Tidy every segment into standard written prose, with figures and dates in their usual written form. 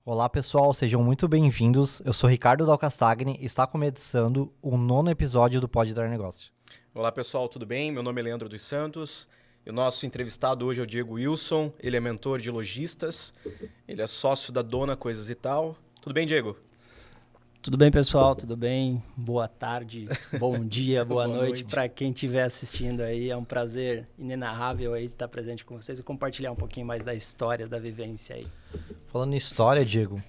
Olá pessoal, sejam muito bem-vindos. Eu sou Ricardo Dalcastagni e está começando o nono episódio do Pode Dar Negócio. Olá pessoal, tudo bem? Meu nome é Leandro dos Santos e o nosso entrevistado hoje é o Diego Wilson. Ele é mentor de lojistas, ele é sócio da Dona Coisas e Tal. Tudo bem, Diego? Tudo bem, pessoal? Tudo bem? Boa tarde, bom dia, boa noite para quem estiver assistindo aí. É um prazer inenarrável aí estar presente com vocês e compartilhar um pouquinho mais da história, da vivência aí. Falando em história, Diego,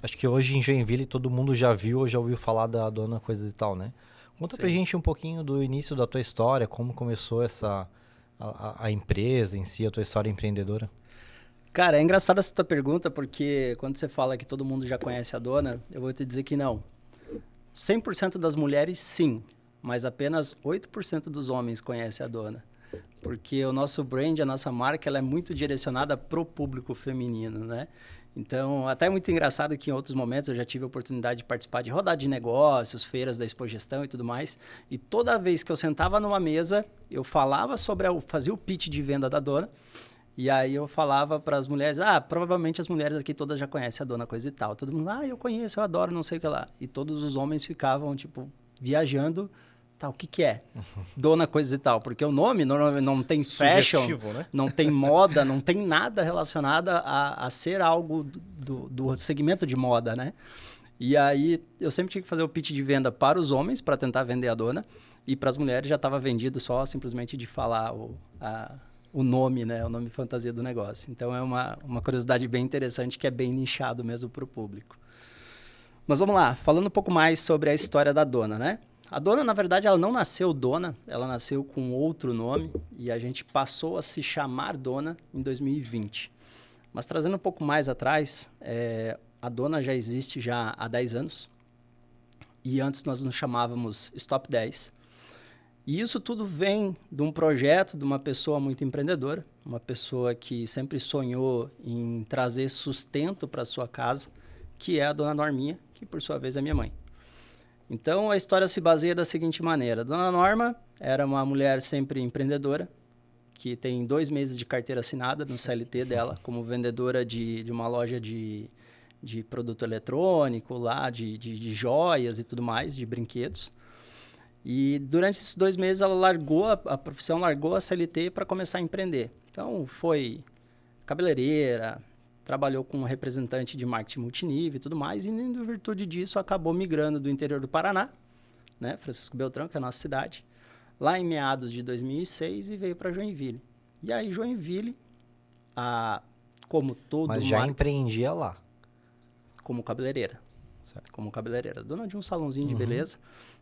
acho que hoje em Joinville todo mundo já viu ou já ouviu falar da Dona Coisas e Tal, né? Conta pra gente um pouquinho do início da tua história, como começou a empresa em si, a tua história empreendedora. Cara, é engraçada essa tua pergunta, porque quando você fala que todo mundo já conhece a Dona, eu vou te dizer que não. 100% das mulheres, sim, mas apenas 8% dos homens conhecem a Dona. Porque o nosso brand, a nossa marca, ela é muito direcionada para o público feminino, né? Então, até é muito engraçado que em outros momentos eu já tive a oportunidade de participar de rodada de negócios, feiras da Expogestão e tudo mais. E toda vez que eu sentava numa mesa, eu falava fazia o pitch de venda da Dona. E aí eu falava para as mulheres, provavelmente as mulheres aqui todas já conhecem a Dona Coisa e Tal. Todo mundo, eu conheço, eu adoro, não sei o que lá. E todos os homens ficavam, tipo, viajando, o que que é? Dona Coisa e Tal. Porque o nome normalmente não tem fashion, né? não tem moda, não tem nada relacionado a ser algo do segmento de moda, né? E aí eu sempre tinha que fazer o pitch de venda para os homens, para tentar vender a Dona. E para as mulheres já estava vendido só simplesmente de falar o nome, né? O nome fantasia do negócio. Então é uma curiosidade bem interessante que é bem nichado mesmo para o público. Mas vamos lá, falando um pouco mais sobre a história da Dona, né? A Dona, na verdade, ela não nasceu Dona, ela nasceu com outro nome e a gente passou a se chamar Dona em 2020. Mas trazendo um pouco mais atrás, a Dona já existe já há 10 anos e antes nós nos chamávamos Stop 10. E isso tudo vem de um projeto de uma pessoa muito empreendedora, uma pessoa que sempre sonhou em trazer sustento para sua casa, que é a Dona Norminha, que por sua vez é minha mãe. Então a história se baseia da seguinte maneira: a Dona Norma era uma mulher sempre empreendedora, que tem 2 meses de carteira assinada no CLT dela, como vendedora de uma loja de produto eletrônico, lá, de joias e tudo mais, de brinquedos. E durante esses 2 meses ela largou a profissão, largou a CLT para começar a empreender. Então foi cabeleireira, trabalhou como representante de marketing multinível e tudo mais, e em virtude disso acabou migrando do interior do Paraná, né, Francisco Beltrão, que é a nossa cidade, lá em meados de 2006 e veio para Joinville. E aí Joinville, como todo Mas já empreendia lá. como cabeleireira. Certo. Como cabeleireira, dona de um salãozinho de beleza.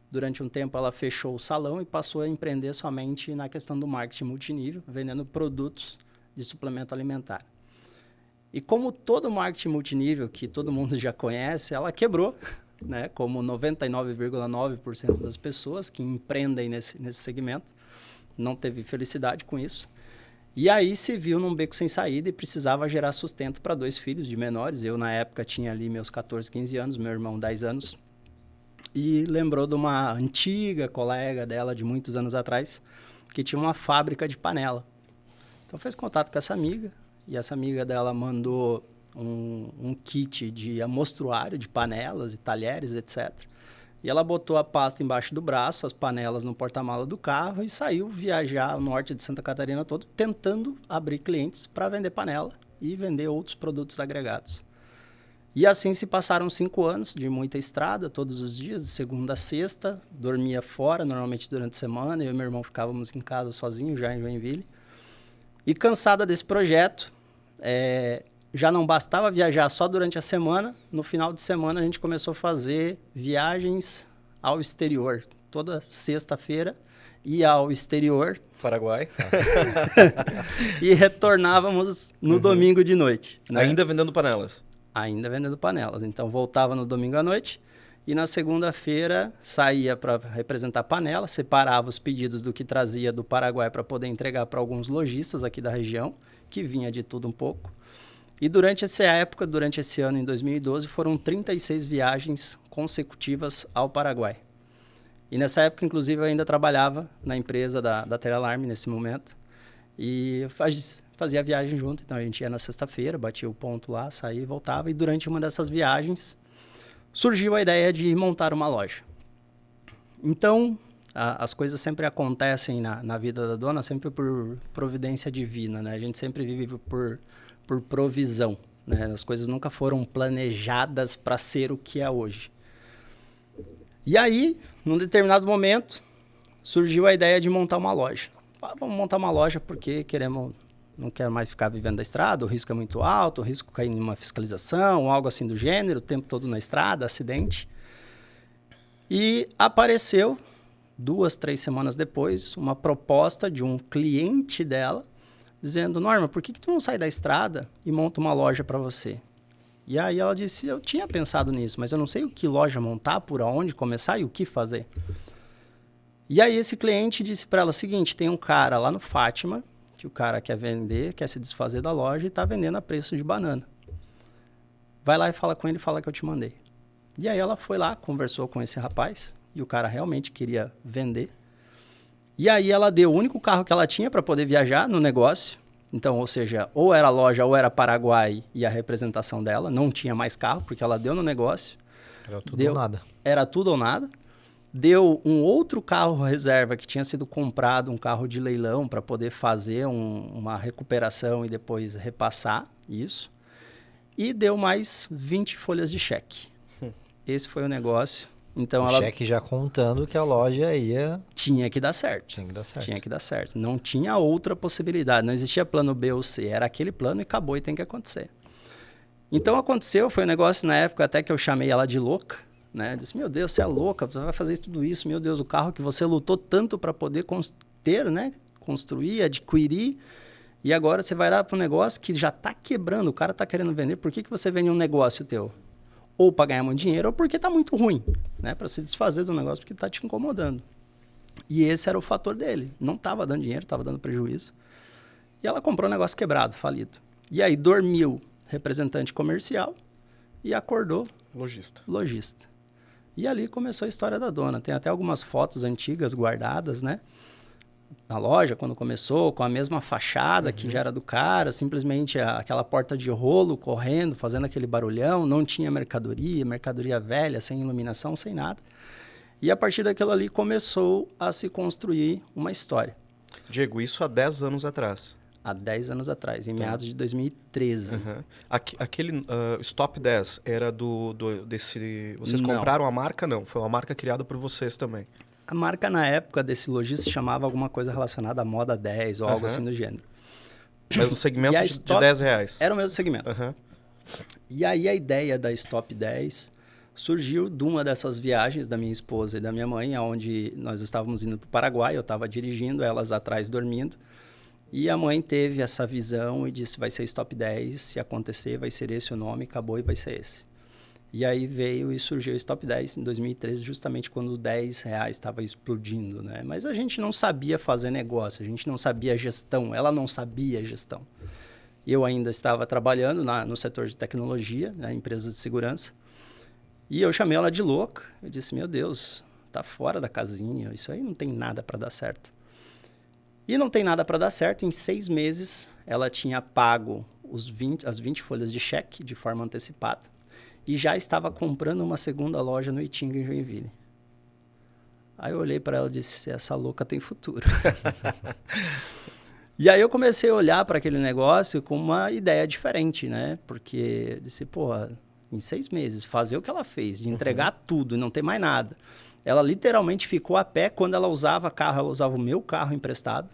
Durante um tempo ela fechou o salão e passou a empreender somente na questão do marketing multinível, vendendo produtos de suplemento alimentar. E como todo marketing multinível que todo mundo já conhece, ela quebrou, né? Como 99,9% das pessoas que empreendem nesse segmento, não teve felicidade com isso. E aí se viu num beco sem saída e precisava gerar sustento para 2 filhos de menores. Eu, na época, tinha ali meus 14, 15 anos, meu irmão 10 anos. E lembrou de uma antiga colega dela de muitos anos atrás, que tinha uma fábrica de panela. Então fez contato com essa amiga, e essa amiga dela mandou um kit de amostruário de panelas e talheres, etc. E ela botou a pasta embaixo do braço, as panelas no porta-mala do carro e saiu viajar o norte de Santa Catarina todo, tentando abrir clientes para vender panela e vender outros produtos agregados. E assim se passaram 5 anos de muita estrada, todos os dias, de segunda a sexta. Dormia fora, normalmente durante a semana. Eu e meu irmão ficávamos em casa sozinhos, já em Joinville. E cansada desse projeto, já não bastava viajar só durante a semana. No final de semana, a gente começou a fazer viagens ao exterior. Toda sexta-feira, ia ao exterior. Paraguai. E retornávamos no domingo de noite. Né? Ainda vendendo panelas. Ainda vendendo panelas. Então, voltava no domingo à noite e na segunda-feira saía para representar panela, separava os pedidos do que trazia do Paraguai para poder entregar para alguns lojistas aqui da região, que vinha de tudo um pouco. E durante essa época, durante esse ano, em 2012, foram 36 viagens consecutivas ao Paraguai. E nessa época, inclusive, eu ainda trabalhava na empresa da Telealarme nesse momento. E fazia a viagem junto. Então, a gente ia na sexta-feira, batia o ponto lá, saía e voltava. E durante uma dessas viagens, surgiu a ideia de montar uma loja. Então, as coisas sempre acontecem na vida da dona, sempre por providência divina, né? A gente sempre vive por provisão, né? As coisas nunca foram planejadas para ser o que é hoje. E aí, num determinado momento, surgiu a ideia de montar uma loja. Vamos montar uma loja porque não quero mais ficar vivendo da estrada, o risco é muito alto, o risco de cair em uma fiscalização, algo assim do gênero, o tempo todo na estrada, acidente. E apareceu, 2, 3 semanas depois, uma proposta de um cliente dela, dizendo, Norma, por que tu não sai da estrada e monta uma loja para você? E aí ela disse, eu tinha pensado nisso, mas eu não sei o que loja montar, por onde começar e o que fazer. E aí esse cliente disse para ela o seguinte, tem um cara lá no Fátima, que o cara quer vender, quer se desfazer da loja e está vendendo a preço de banana. Vai lá e fala com ele, fala que eu te mandei. E aí ela foi lá, conversou com esse rapaz, e o cara realmente queria vender. E aí ela deu o único carro que ela tinha para poder viajar no negócio. Então, ou seja, ou era loja ou era Paraguai e a representação dela. Não tinha mais carro, porque ela deu no negócio. Era tudo ou nada. Era tudo ou nada. Deu um outro carro reserva que tinha sido comprado, um carro de leilão, para poder fazer uma recuperação e depois repassar isso. E deu mais 20 folhas de cheque. Esse foi o negócio. Então, o cheque já contando que a loja ia... Tinha que dar certo. Tinha que dar certo. Tinha que dar certo. Não tinha outra possibilidade. Não existia plano B ou C. Era aquele plano e acabou e tem que acontecer. Então, aconteceu. Foi um negócio na época até que eu chamei ela de louca. Né? Disse, meu Deus, você é louca, você vai fazer tudo isso, meu Deus, o carro que você lutou tanto para poder ter, né? Construir, adquirir, e agora você vai dar para um negócio que já está quebrando, o cara está querendo vender, por que você vende um negócio teu? Ou para ganhar muito dinheiro, ou porque está muito ruim, né? Para se desfazer do negócio, porque está te incomodando. E esse era o fator dele, não estava dando dinheiro, estava dando prejuízo. E ela comprou um negócio quebrado, falido. E aí dormiu representante comercial e acordou lojista. E ali começou a história da dona. Tem até algumas fotos antigas guardadas, né? Na loja, quando começou, com a mesma fachada que já era do cara, simplesmente aquela porta de rolo correndo, fazendo aquele barulhão, não tinha mercadoria velha, sem iluminação, sem nada. E a partir daquilo ali começou a se construir uma história. Diego, isso há 10 anos atrás. Há 10 anos atrás, em meados de 2013. Aquele Stop 10 era desse... Vocês Não. compraram a marca? Não, foi uma marca criada por vocês também. A marca, na época desse lojista, se chamava alguma coisa relacionada à moda 10 ou algo assim do gênero. Mas no segmento de Stop R$10. Era o mesmo segmento. E aí a ideia da Stop 10 surgiu de uma dessas viagens da minha esposa e da minha mãe, onde nós estávamos indo para o Paraguai, eu estava dirigindo, elas atrás dormindo. E a mãe teve essa visão e disse, vai ser Stop 10, se acontecer vai ser esse o nome, acabou e vai ser esse. E aí veio e surgiu o Stop 10 em 2013, justamente quando R$10 estava explodindo, né? Mas a gente não sabia fazer negócio, a gente não sabia gestão, ela não sabia gestão. Eu ainda estava trabalhando no setor de tecnologia, né, empresas de segurança, e eu chamei ela de louca. Eu disse, meu Deus, tá fora da casinha, isso aí não tem nada para dar certo. E não tem nada para dar certo. Em 6 meses, ela tinha pago as 20 folhas de cheque de forma antecipada e já estava comprando uma segunda loja no Itinga, em Joinville. Aí eu olhei para ela e disse, essa louca tem futuro. E aí eu comecei a olhar para aquele negócio com uma ideia diferente, né? Porque eu disse, em 6 meses, fazer o que ela fez, de entregar tudo e não ter mais nada. Ela literalmente ficou a pé. Quando ela usava carro, ela usava o meu carro emprestado.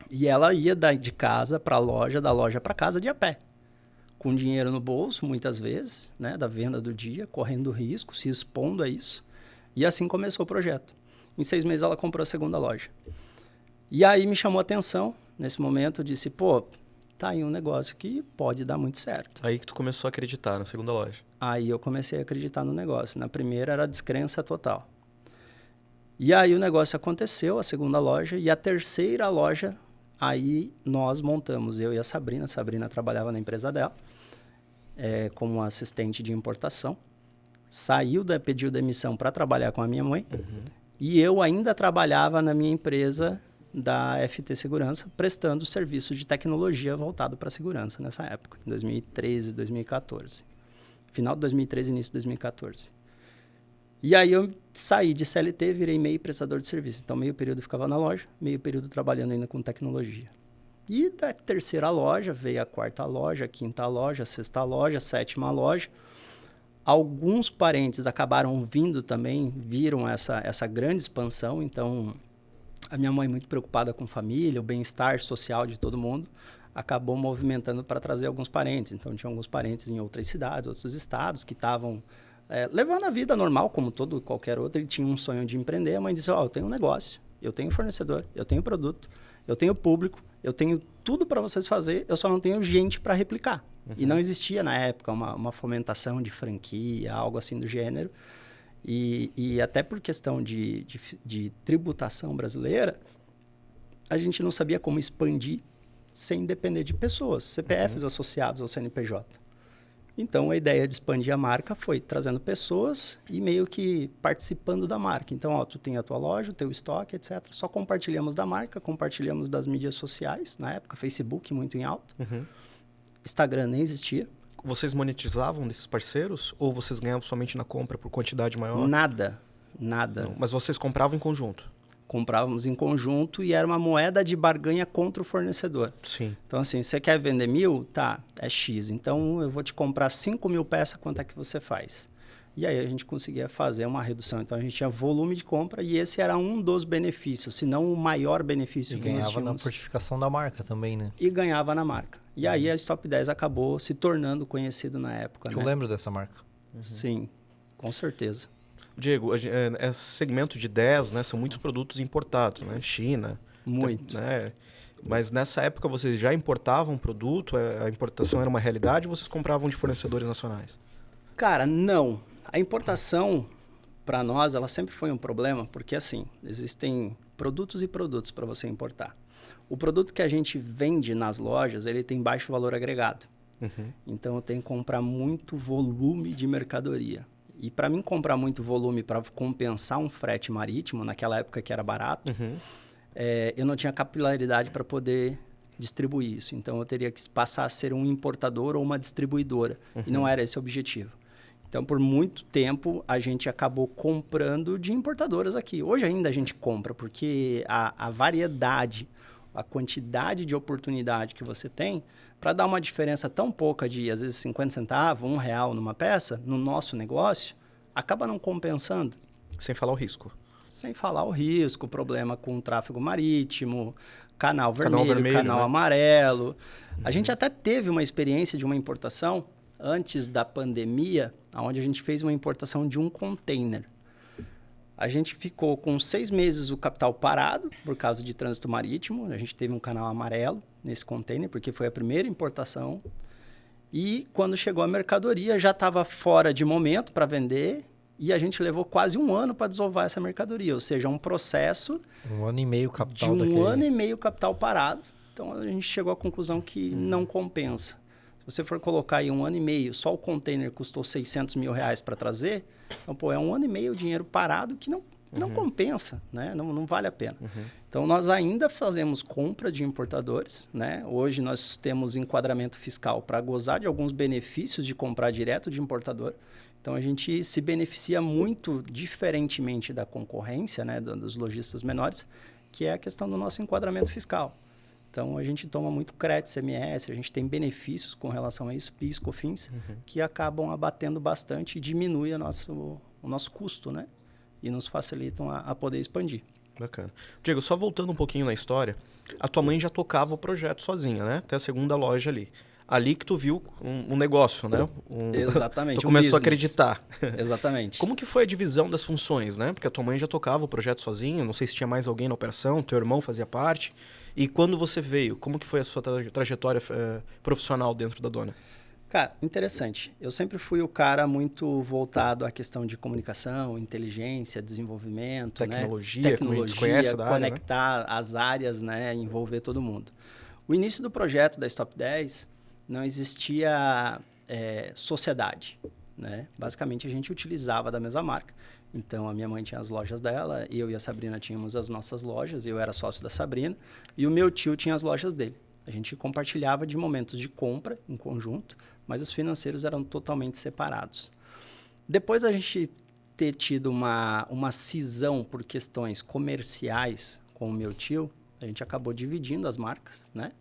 E ela ia de casa para a loja, da loja para casa de a pé. Com dinheiro no bolso, muitas vezes, né, da venda do dia, correndo risco, se expondo a isso. E assim começou o projeto. Em 6 meses ela comprou a segunda loja. E aí me chamou a atenção, nesse momento, eu disse, tá aí um negócio que pode dar muito certo. Aí que tu começou a acreditar na segunda loja. Aí eu comecei a acreditar no negócio. Na primeira era descrença total. E aí o negócio aconteceu, a segunda loja, e a terceira loja, aí nós montamos, eu e a Sabrina. A Sabrina trabalhava na empresa dela, como assistente de importação. Pediu demissão para trabalhar com a minha mãe. E eu ainda trabalhava na minha empresa da FT Segurança, prestando serviços de tecnologia voltado para a segurança nessa época, em 2013, 2014. Final de 2013, início de 2014. E aí eu saí de CLT, virei meio prestador de serviço. Então, meio período eu ficava na loja, meio período trabalhando ainda com tecnologia. E da terceira loja veio a quarta loja, a quinta loja, a sexta loja, a sétima loja. Alguns parentes acabaram vindo também, viram essa grande expansão. Então, a minha mãe, muito preocupada com família, o bem-estar social de todo mundo, acabou movimentando para trazer alguns parentes. Então, tinha alguns parentes em outras cidades, outros estados, que estavam levando a vida normal, como todo qualquer outro. Ele tinha um sonho de empreender. A mãe disse, eu tenho um negócio, eu tenho fornecedor, eu tenho produto, eu tenho público, eu tenho tudo para vocês fazer, eu só não tenho gente para replicar. Uhum. E não existia na época uma fomentação de franquia, algo assim do gênero. E até por questão de tributação brasileira, a gente não sabia como expandir sem depender de pessoas, CPFs associados ao CNPJ. Então, a ideia de expandir a marca foi trazendo pessoas e meio que participando da marca. Então, tu tem a tua loja, o teu estoque, etc. Só compartilhamos da marca, compartilhamos das mídias sociais, na época, Facebook muito em alta. Uhum. Instagram nem existia. Vocês monetizavam desses parceiros ou vocês ganhavam somente na compra por quantidade maior? Nada. Não, mas vocês compravam em conjunto? Comprávamos em conjunto e era uma moeda de barganha contra o fornecedor. Sim. Então, assim, você quer vender 1.000? Tá, é X. Então, eu vou te comprar 5.000 peças, quanto é que você faz? E aí, a gente conseguia fazer uma redução. Então, a gente tinha volume de compra e esse era um dos benefícios, se não o maior benefício que nós tínhamos. E ganhava na fortificação da marca também, né? E ganhava na marca. E aí, a Stop 10 acabou se tornando conhecido na época. Eu lembro dessa marca. Uhum. Sim, com certeza. Diego, esse segmento de 10, né, são muitos produtos importados, né? China. Muito. Né? Mas nessa época vocês já importavam produto? A importação era uma realidade ou vocês compravam de fornecedores nacionais? Cara, não. A importação, para nós, ela sempre foi um problema, porque assim, existem produtos e produtos para você importar. O produto que a gente vende nas lojas, ele tem baixo valor agregado. Uhum. Então, eu tenho que comprar muito volume de mercadoria. E para mim comprar muito volume para compensar um frete marítimo, naquela época que era barato, eu não tinha capilaridade para poder distribuir isso. Então, eu teria que passar a ser um importador ou uma distribuidora. E não era esse o objetivo. Então, por muito tempo, a gente acabou comprando de importadoras aqui. Hoje ainda a gente compra, porque a variedade, a quantidade de oportunidade que você tem, para dar uma diferença tão pouca de, às vezes, 50 centavos, R$1 numa peça, no nosso negócio, acaba não compensando. Sem falar o risco. Sem falar o risco, problema com o tráfego marítimo, canal vermelho, canal amarelo. A gente até teve uma experiência de uma importação antes da pandemia, onde a gente fez uma importação de um container. A gente ficou com 6 meses o capital parado por causa de trânsito marítimo. A gente teve um canal amarelo nesse container, porque foi a primeira importação. E quando chegou a mercadoria, já estava fora de momento para vender. E a gente levou quase 1 ano para desovar essa mercadoria. Ou seja, um processo 1 ano e meio capital de 1 ano e meio capital parado. Então, a gente chegou à conclusão que não compensa. Se você for colocar aí 1 ano e meio, só o container custou R$600 mil para trazer, então, é 1 ano e meio o dinheiro parado que não compensa, né? Não vale a pena. Então, nós ainda fazemos compra de importadores, né? Hoje, nós temos enquadramento fiscal para gozar de alguns benefícios de comprar direto de importador. Então, a gente se beneficia muito diferentemente da concorrência, né? Dos lojistas menores, que é a questão do nosso enquadramento fiscal. Então, a gente toma muito crédito CMS, a gente tem benefícios com relação a isso, PIS, COFINS, que acabam abatendo bastante e diminui o nosso custo, né? E nos facilitam a poder expandir. Bacana. Diego, só voltando um pouquinho na história, a tua mãe já tocava o projeto sozinha, né? Até a segunda loja ali. Ali que tu viu um negócio, né? Exatamente. Tu começou a acreditar. Exatamente. Como que foi a divisão das funções, né? Porque a tua mãe já tocava o projeto sozinha, não sei se tinha mais alguém na operação, teu irmão fazia parte. E quando você veio, como que foi a sua trajetória profissional dentro da Dona? Cara, interessante. Eu sempre fui o cara muito voltado à questão de comunicação, inteligência, desenvolvimento, tecnologia, conhece da conectar área, né? as áreas, né? Envolver todo mundo. O início do projeto da Stop 10 não existia sociedade, né? Basicamente, a gente utilizava da mesma marca. Então, a minha mãe tinha as lojas dela, eu e a Sabrina tínhamos as nossas lojas, eu era sócio da Sabrina, e o meu tio tinha as lojas dele. A gente compartilhava de momentos de compra em conjunto, mas os financeiros eram totalmente separados. Depois da gente ter tido uma cisão por questões comerciais com o meu tio, a gente acabou dividindo as marcas, né?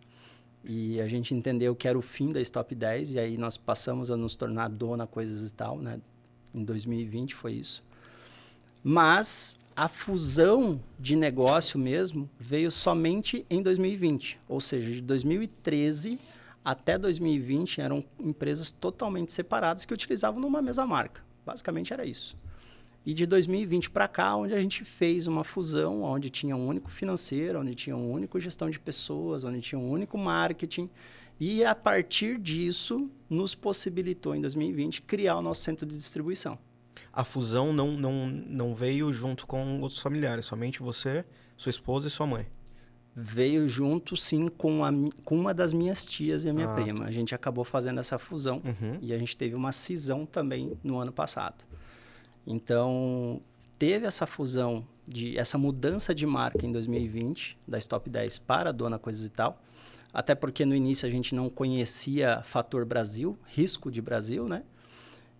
E a gente entendeu que era o fim da Stop 10, e aí nós passamos a nos tornar dona coisas e tal, né? Em 2020 foi isso. Mas a fusão de negócio mesmo veio somente em 2020. Ou seja, de 2013 até 2020 eram empresas totalmente separadas que utilizavam numa mesma marca. Basicamente era isso. E de 2020 para cá, onde a gente fez uma fusão, onde tinha um único financeiro, onde tinha um único gestão de pessoas, onde tinha um único marketing. E a partir disso, nos possibilitou em 2020 criar o nosso centro de distribuição. A fusão não veio junto com outros familiares, somente você, sua esposa e sua mãe. Veio junto, sim, com uma das minhas tias e a minha prima. Tá. A gente acabou fazendo essa fusão e a gente teve uma cisão também no ano passado. Então, teve essa fusão, essa mudança de marca em 2020, da Stop 10 para a Dona Coisas e Tal. Até porque no início a gente não conhecia Fator Brasil, risco de Brasil, né?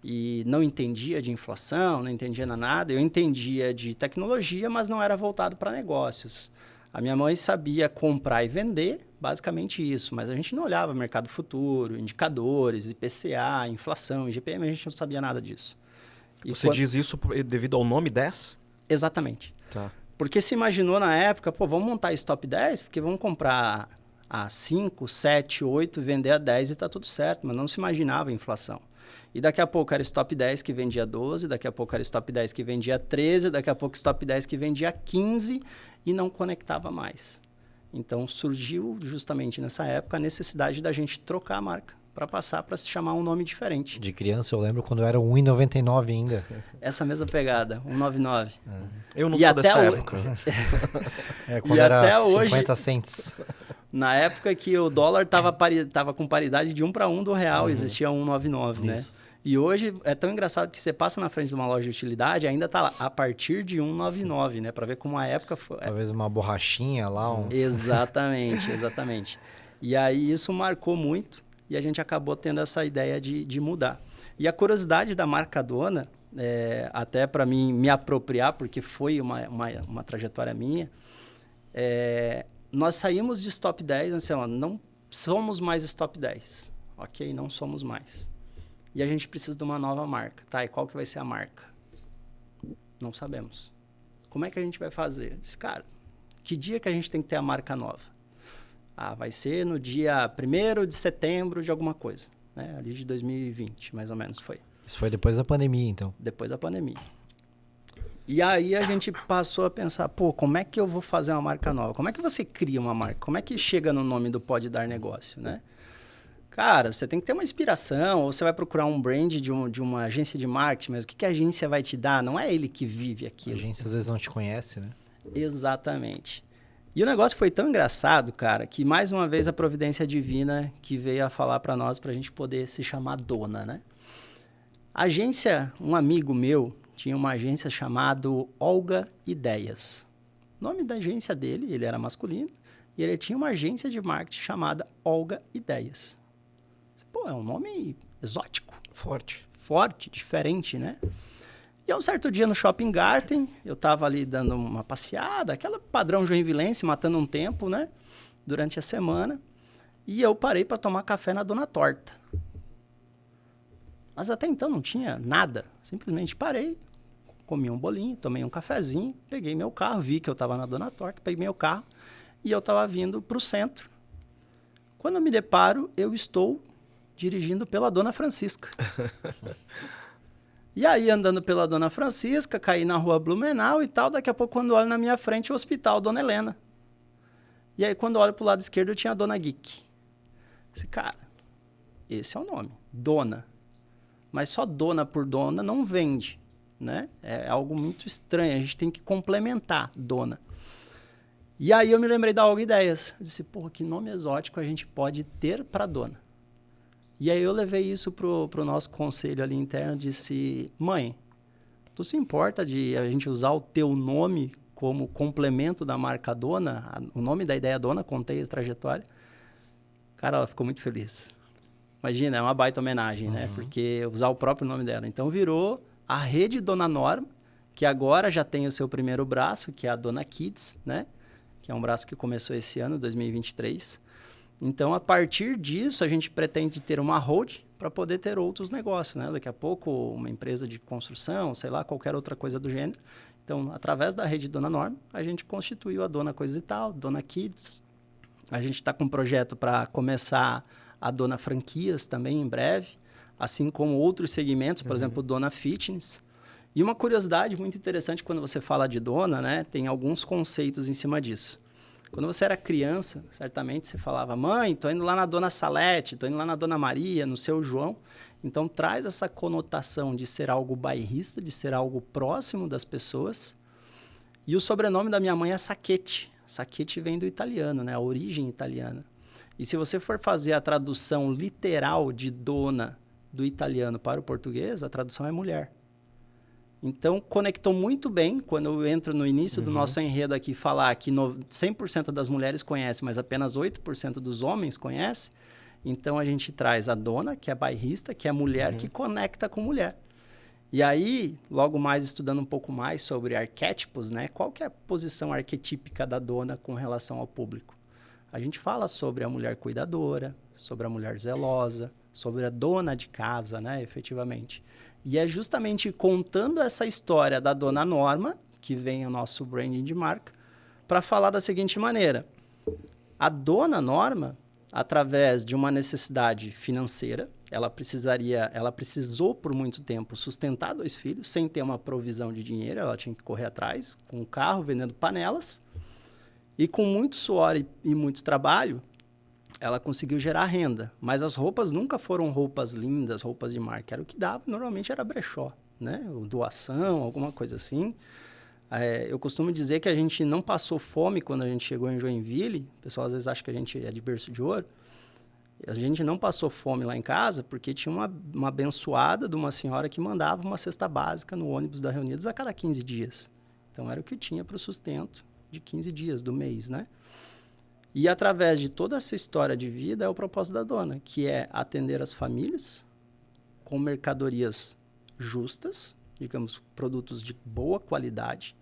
E não entendia de inflação, não entendia nada. Eu entendia de tecnologia, mas não era voltado para negócios. A minha mãe sabia comprar e vender, basicamente isso. Mas a gente não olhava mercado futuro, indicadores, IPCA, inflação, IGPM, a gente não sabia nada disso. E você diz isso devido ao nome 10? Exatamente. Tá. Porque se imaginou na época, pô, vamos montar esse top 10, porque vamos comprar a 5, 7, 8, vender a 10 e está tudo certo, mas não se imaginava a inflação. E daqui a pouco era Stop 10 que vendia 12, daqui a pouco era Stop 10 que vendia 13, daqui a pouco Stop 10 que vendia 15 e não conectava mais. Então surgiu justamente nessa época a necessidade da gente trocar a marca para passar para se chamar um nome diferente. De criança eu lembro quando era R$1,99 ainda. Essa mesma pegada, 199. Eu não sou dessa época. Quando E era até 50 hoje, cents. Na época que o dólar estava com paridade de 1 para 1 do real, existia 1,99, né? E hoje é tão engraçado que você passa na frente de uma loja de utilidade, ainda está lá, a partir de 1,99, né? Para ver como a época foi. Talvez uma borrachinha lá. Exatamente, exatamente. E aí isso marcou muito e a gente acabou tendo essa ideia de mudar. E a curiosidade da marca Dona, até para mim me apropriar, porque foi uma trajetória minha, nós saímos de Stop 10, assim, não somos mais Stop 10, ok? Não somos mais. E a gente precisa de uma nova marca, tá? E qual que vai ser a marca? Não sabemos. Como é que a gente vai fazer? Disse, cara, que dia que a gente tem que ter a marca nova? Vai ser no dia 1º de setembro de alguma coisa, né? Ali de 2020, mais ou menos foi. Isso foi depois da pandemia, então? Depois da pandemia. E aí a gente passou a pensar, pô, como é que eu vou fazer uma marca nova? Como é que você cria uma marca? Como é que chega no nome do Pode Dar Negócio, né? Cara, você tem que ter uma inspiração, ou você vai procurar um brand de uma agência de marketing, mas o que a agência vai te dar? Não é ele que vive aquilo. A agência às vezes não te conhece, né? Exatamente. E o negócio foi tão engraçado, cara, que mais uma vez a providência divina que veio a falar para nós, para a gente poder se chamar Dona, né? A agência, um amigo meu, tinha uma agência chamada Olga Ideias. O nome da agência dele, ele era masculino, e ele tinha uma agência de marketing chamada Olga Ideias. Pô, é um nome exótico. Forte, diferente, né? E um certo dia no Shopping Garten, eu estava ali dando uma passeada, aquela padrão joinvilense, matando um tempo, né? Durante a semana. E eu parei para tomar café na Dona Torta. Mas até então não tinha nada. Simplesmente parei, comi um bolinho, tomei um cafezinho, peguei meu carro, vi que eu estava na Dona Torta, peguei meu carro e eu estava vindo para o centro. Quando eu me deparo, eu estou dirigindo pela Dona Francisca. E aí, andando pela Dona Francisca, caí na rua Blumenau e tal. Daqui a pouco, quando olho na minha frente, o hospital Dona Helena. E aí, quando olho pro lado esquerdo, eu tinha a Dona Geek. Disse, cara, esse é o nome, Dona. Mas só Dona por Dona não vende, né? É algo muito estranho, a gente tem que complementar Dona. E aí, eu me lembrei da Olga Ideias. Eu disse, porra, que nome exótico a gente pode ter para Dona. E aí eu levei isso pro nosso conselho ali interno e disse, mãe, tu se importa de a gente usar o teu nome como complemento da marca Dona? O nome da ideia Dona, contei a trajetória. Cara, ela ficou muito feliz. Imagina, é uma baita homenagem, né? Porque usar o próprio nome dela. Então, virou a rede Dona Norma, que agora já tem o seu primeiro braço, que é a Dona Kids, né? Que é um braço que começou esse ano, 2023. Então, a partir disso, a gente pretende ter uma hold para poder ter outros negócios, né? Daqui a pouco, uma empresa de construção, sei lá, qualquer outra coisa do gênero. Então, através da rede Dona Norma, a gente constituiu a Dona Coisa e Tal, Dona Kids. A gente está com um projeto para começar a Dona Franquias também em breve, assim como outros segmentos, por exemplo, Dona Fitness. E uma curiosidade muito interessante quando você fala de Dona, né? Tem alguns conceitos em cima disso. Quando você era criança, certamente você falava, mãe, tô indo lá na Dona Salete, tô indo lá na Dona Maria, no Seu João. Então, traz essa conotação de ser algo bairrista, de ser algo próximo das pessoas. E o sobrenome da minha mãe é Sacchetti. Sacchetti vem do italiano, né? A origem italiana. E se você for fazer a tradução literal de dona do italiano para o português, a tradução é mulher. Então, conectou muito bem quando eu entro no início do nosso enredo aqui falar que 100% das mulheres conhecem, mas apenas 8% dos homens conhecem. Então, a gente traz a dona, que é bairrista, que é mulher, que conecta com mulher. E aí, logo mais estudando um pouco mais sobre arquétipos, né? Qual que é a posição arquetípica da dona com relação ao público? A gente fala sobre a mulher cuidadora, sobre a mulher zelosa, sobre a dona de casa, né? Efetivamente. E é justamente contando essa história da Dona Norma, que vem o nosso branding de marca, para falar da seguinte maneira. A Dona Norma, através de uma necessidade financeira, ela precisou por muito tempo sustentar 2 filhos, sem ter uma provisão de dinheiro, ela tinha que correr atrás, com um carro, vendendo panelas, e com muito suor e muito trabalho, ela conseguiu gerar renda, mas as roupas nunca foram roupas lindas, roupas de marca. Era o que dava, normalmente era brechó, né? Ou doação, alguma coisa assim. Eu costumo dizer que a gente não passou fome quando a gente chegou em Joinville. O pessoal às vezes acha que a gente é de berço de ouro. A gente não passou fome lá em casa porque tinha uma abençoada de uma senhora que mandava uma cesta básica no ônibus da Reunidos a cada 15 dias. Então, era o que tinha para o sustento de 15 dias do mês, né? E através de toda essa história de vida é o propósito da dona, que é atender as famílias com mercadorias justas, digamos, produtos de boa qualidade.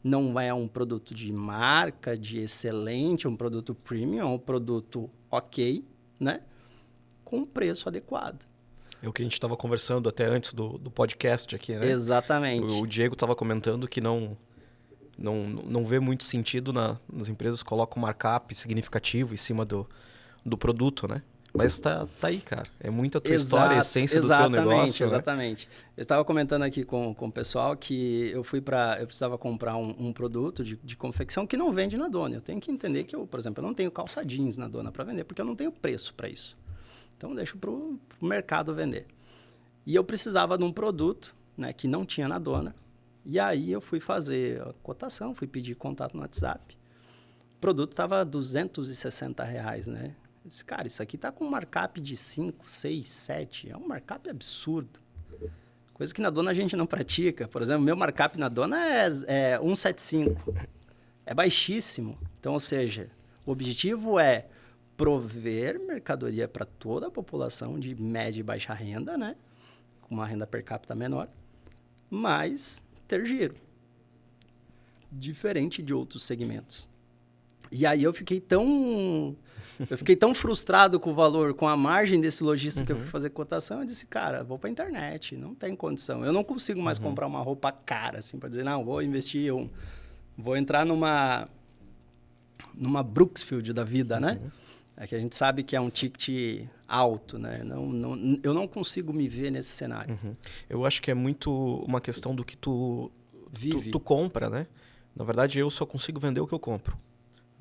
Não é um produto de marca, de excelente, um produto premium, é um produto ok, né? Com preço adequado. É o que a gente estava conversando até antes do podcast aqui, né? Exatamente. O Diego estava comentando que não vê muito sentido nas empresas que colocam markup significativo em cima do produto, né? Mas tá aí, cara. É muito a tua história, a essência do teu negócio. Exatamente. Né? Eu estava comentando aqui com o pessoal que eu precisava comprar um produto de confecção que não vende na Dona. Eu tenho que entender que por exemplo, eu não tenho calça jeans na Dona para vender, porque eu não tenho preço para isso. Então, eu deixo para o mercado vender. E eu precisava de um produto, né, que não tinha na Dona. E aí, eu fui fazer a cotação, fui pedir contato no WhatsApp. O produto estava R$260, né? Eu disse, cara, isso aqui tá com um markup de 5, 6, 7. É um markup absurdo. Coisa que na Dona a gente não pratica. Por exemplo, meu markup na Dona é 175. É baixíssimo. Então, ou seja, o objetivo é prover mercadoria para toda a população de média e baixa renda, né? Com uma renda per capita menor, mas ter giro. Diferente de outros segmentos. E aí eu fiquei tão frustrado com o valor, com a margem desse lojista que eu fui fazer cotação, eu disse, cara, vou para a internet, não tem condição. Eu não consigo mais comprar uma roupa cara, assim, para dizer, não, vou investir, vou entrar numa Brooksfield da vida, né? É que a gente sabe que é um ticket alto, né? Eu não consigo me ver nesse cenário. Eu acho que é muito uma questão do que tu compra, né? Na verdade, eu só consigo vender o que eu compro.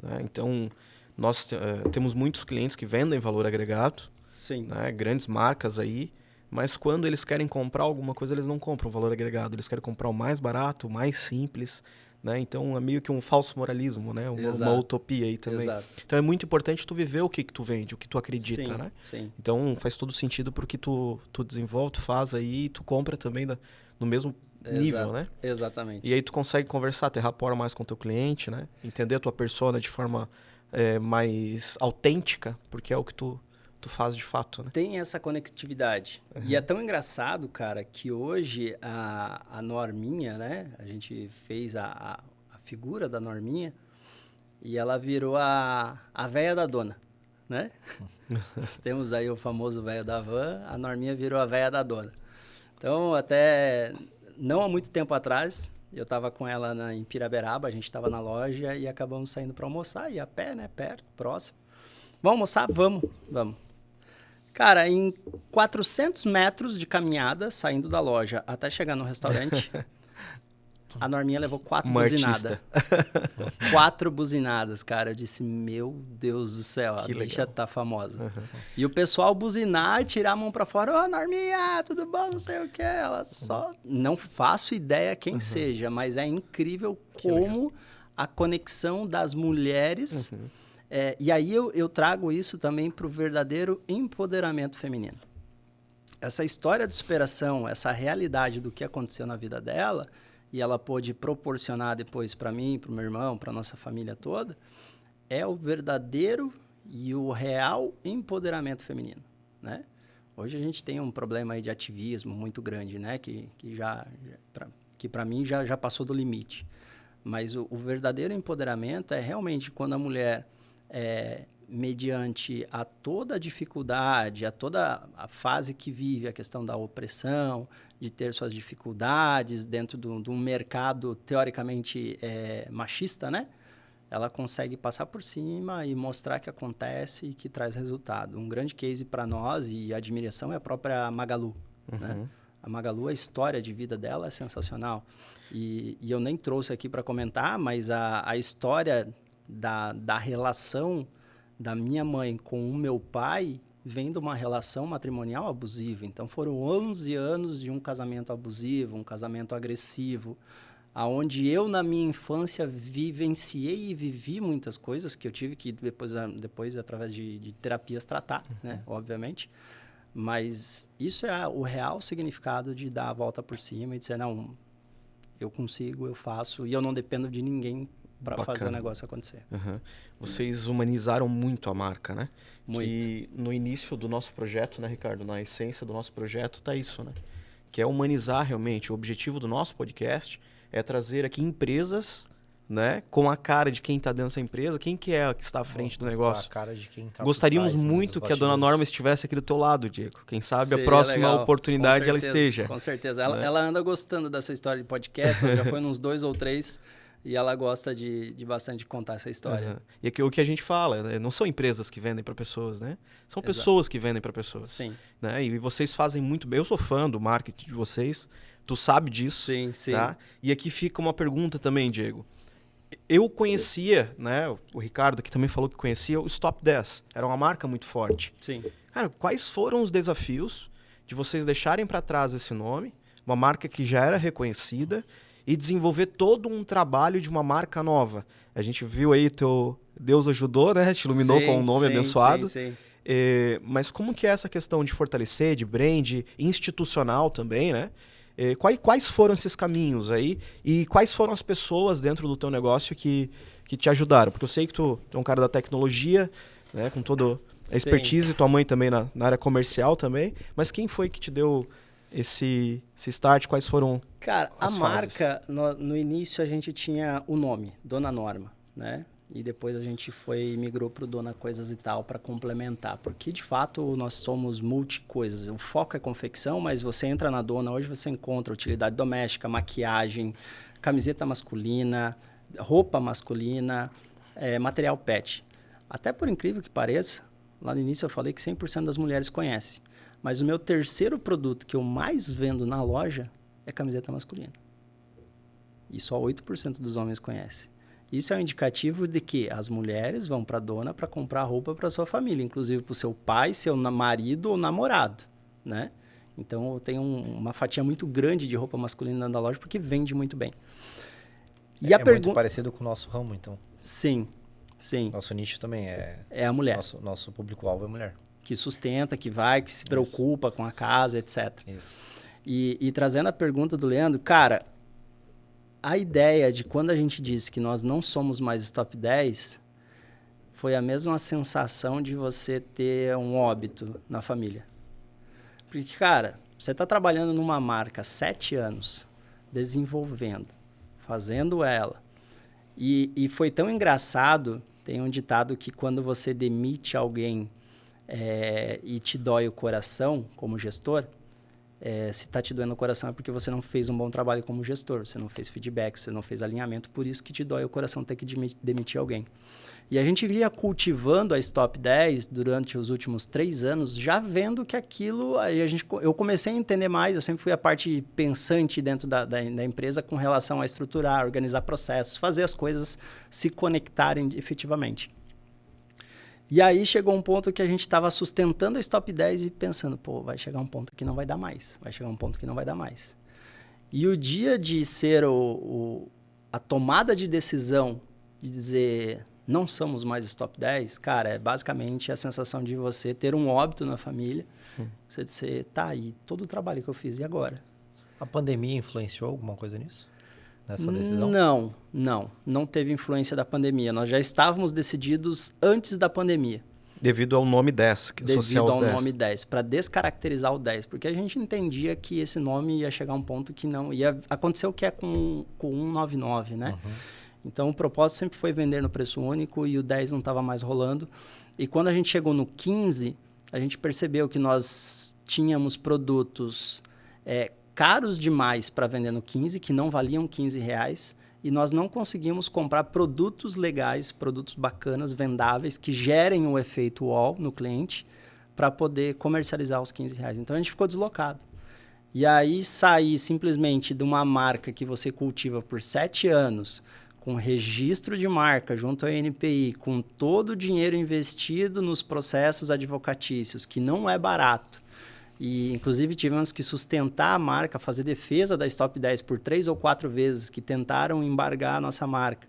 Né? Então, nós temos muitos clientes que vendem valor agregado, Sim. Né? Grandes marcas aí, mas quando eles querem comprar alguma coisa, eles não compram valor agregado. Eles querem comprar o mais barato, o mais simples. Né? Então, é meio que um falso moralismo, né? Uma utopia aí também. Exato. Então, é muito importante tu viver o que tu vende, o que tu acredita, sim, né? Sim. Então, faz todo sentido porque tu desenvolve, tu faz aí, tu compra também no mesmo nível, né? Exatamente. E aí tu consegue conversar, ter rapport mais com o teu cliente, né? Entender a tua persona de forma mais autêntica, porque é o que tu faz de fato, né? Tem essa conectividade. E é tão engraçado, cara, que hoje a Norminha, né? A gente fez a figura da Norminha e ela virou a véia da dona, né? Nós temos aí o famoso véio da van, a Norminha virou a véia da dona. Então, até não há muito tempo atrás, eu estava com ela em Piraberaba, a gente estava na loja e acabamos saindo para almoçar, e a pé, né? Perto, próximo. Vamos almoçar? Vamos. Cara, em 400 metros de caminhada, saindo da loja até chegar no restaurante, a Norminha levou 4 buzinadas. 4 buzinadas, cara. Eu disse, meu Deus do céu, a bicha tá famosa. E o pessoal buzinar e tirar a mão pra fora. Ô, Norminha, tudo bom? Não sei o que. Ela só... Não faço ideia quem seja, mas é incrível como a conexão das mulheres... e aí eu trago isso também para o verdadeiro empoderamento feminino. Essa história de superação, essa realidade do que aconteceu na vida dela, e ela pôde proporcionar depois para mim, para o meu irmão, para a nossa família toda, é o verdadeiro e o real empoderamento feminino, né? Hoje a gente tem um problema aí de ativismo muito grande, né? Que para mim já passou do limite. Mas o verdadeiro empoderamento é realmente quando a mulher... mediante a toda a dificuldade, a toda a fase que vive, a questão da opressão, de ter suas dificuldades dentro de um mercado teoricamente machista, né? Ela consegue passar por cima e mostrar que acontece e que traz resultado. Um grande case para nós e admiração é a própria Magalu, né? A Magalu, a história de vida dela é sensacional. E eu nem trouxe aqui para comentar, mas a história... Da relação da minha mãe com o meu pai vem de uma relação matrimonial abusiva. Então, foram 11 anos de um casamento abusivo, um casamento agressivo, aonde eu, na minha infância, vivenciei e vivi muitas coisas que eu tive que depois através de terapias, tratar, né? Obviamente. Mas isso é o real significado de dar a volta por cima e dizer, não, eu consigo, eu faço, e eu não dependo de ninguém para fazer o negócio acontecer. Vocês humanizaram muito a marca, né? Muito. Que no início do nosso projeto, né, Ricardo? Na essência do nosso projeto tá isso, né? Que é humanizar realmente. O objetivo do nosso podcast é trazer aqui empresas, né, com a cara de quem está dentro dessa empresa, quem que é que está à frente do negócio. A cara de quem tá Gostaríamos por trás, muito né, que a dona Norma estivesse aqui do teu lado, Diego. Quem sabe Seria a próxima legal. oportunidade ela esteja. Com certeza. Ela anda gostando dessa história de podcast, ela já foi nos 2 ou 3 e ela gosta de bastante contar essa história. E aqui, o que a gente fala, né? Não são empresas que vendem para pessoas, né? São pessoas que vendem para pessoas. Sim. Né? E vocês fazem muito bem. Eu sou fã do marketing de vocês. Tu sabe disso. Sim, sim. Tá? E aqui fica uma pergunta também, Diego. Eu conhecia, né? O Ricardo que também falou que conhecia o Stop 10. Era uma marca muito forte. Sim. Cara, quais foram os desafios de vocês deixarem para trás esse nome, uma marca que já era reconhecida, e desenvolver todo um trabalho de uma marca nova? A gente viu aí Deus ajudou, né? Te iluminou com um nome abençoado. Sim. Mas como que é essa questão de fortalecer, de brand, institucional também, né? Quais foram esses caminhos aí? E quais foram as pessoas dentro do teu negócio que te ajudaram? Porque eu sei que tu é um cara da tecnologia, né? Com toda a expertise, tua mãe também na área comercial também. Mas quem foi que te deu esse start? Quais foram Cara, as a fases? marca, no início a gente tinha o nome, Dona Norma, né? E depois a gente migrou para o Dona Coisas e Tal para complementar. Porque, de fato, nós somos multi-coisas. O foco é confecção, mas você entra na Dona, hoje você encontra utilidade doméstica, maquiagem, camiseta masculina, roupa masculina, material pet. Até por incrível que pareça, lá no início eu falei que 100% das mulheres conhecem. Mas o meu terceiro produto que eu mais vendo na loja é camiseta masculina. E só 8% dos homens conhecem. Isso é um indicativo de que as mulheres vão para a Dona para comprar roupa para sua família, inclusive para o seu pai, seu marido ou namorado, né? Então, eu tenho uma fatia muito grande de roupa masculina na loja porque vende muito bem. E muito parecido com o nosso ramo, então. Sim. Nosso nicho também é a mulher. Nosso público-alvo é a mulher. Que sustenta, que se preocupa com a casa, etc. Isso. E trazendo a pergunta do Leandro, cara, a ideia de quando a gente disse que nós não somos mais top 10 foi a mesma sensação de você ter um óbito na família. Porque, cara, você está trabalhando numa marca há 7 anos, desenvolvendo, fazendo ela. E foi tão engraçado, tem um ditado que quando você demite alguém e te dói o coração como gestor, se está te doendo o coração é porque você não fez um bom trabalho como gestor, você não fez feedback, você não fez alinhamento, por isso que te dói o coração ter que demitir alguém. E a gente vinha cultivando a Stop 10 durante os últimos 3 anos, já vendo que aquilo... eu comecei a entender mais, eu sempre fui a parte pensante dentro da empresa com relação a estruturar, organizar processos, fazer as coisas se conectarem efetivamente. E aí chegou um ponto que a gente estava sustentando a Stop 10 e pensando, pô, vai chegar um ponto que não vai dar mais, vai chegar um ponto que não vai dar mais. E o dia de ser a tomada de decisão de dizer... não somos mais Stop 10, cara, é basicamente a sensação de você ter um óbito na família. Você dizer, tá aí, todo o trabalho que eu fiz, e agora? A pandemia influenciou alguma coisa nisso? Nessa decisão? Não teve influência da pandemia. Nós já estávamos decididos antes da pandemia. Devido ao nome 10, que associar os 10. Devido ao nome 10, para descaracterizar o 10. Porque a gente entendia que esse nome ia chegar a um ponto que não ia acontecer o que é com o 199, né? Uhum. Então, o propósito sempre foi vender no preço único e o 10 não estava mais rolando. E quando a gente chegou no 15, a gente percebeu que nós tínhamos produtos caros demais para vender no 15, que não valiam R$15, e nós não conseguimos comprar produtos legais, produtos bacanas, vendáveis, que gerem o efeito wow no cliente para poder comercializar os R$15. Então, a gente ficou deslocado. E aí, sair simplesmente de uma marca que você cultiva por 7 anos... com registro de marca junto ao INPI, com todo o dinheiro investido nos processos advocatícios, que não é barato. E, inclusive, tivemos que sustentar a marca, fazer defesa da Stop 10 por 3 ou 4 vezes, que tentaram embargar a nossa marca.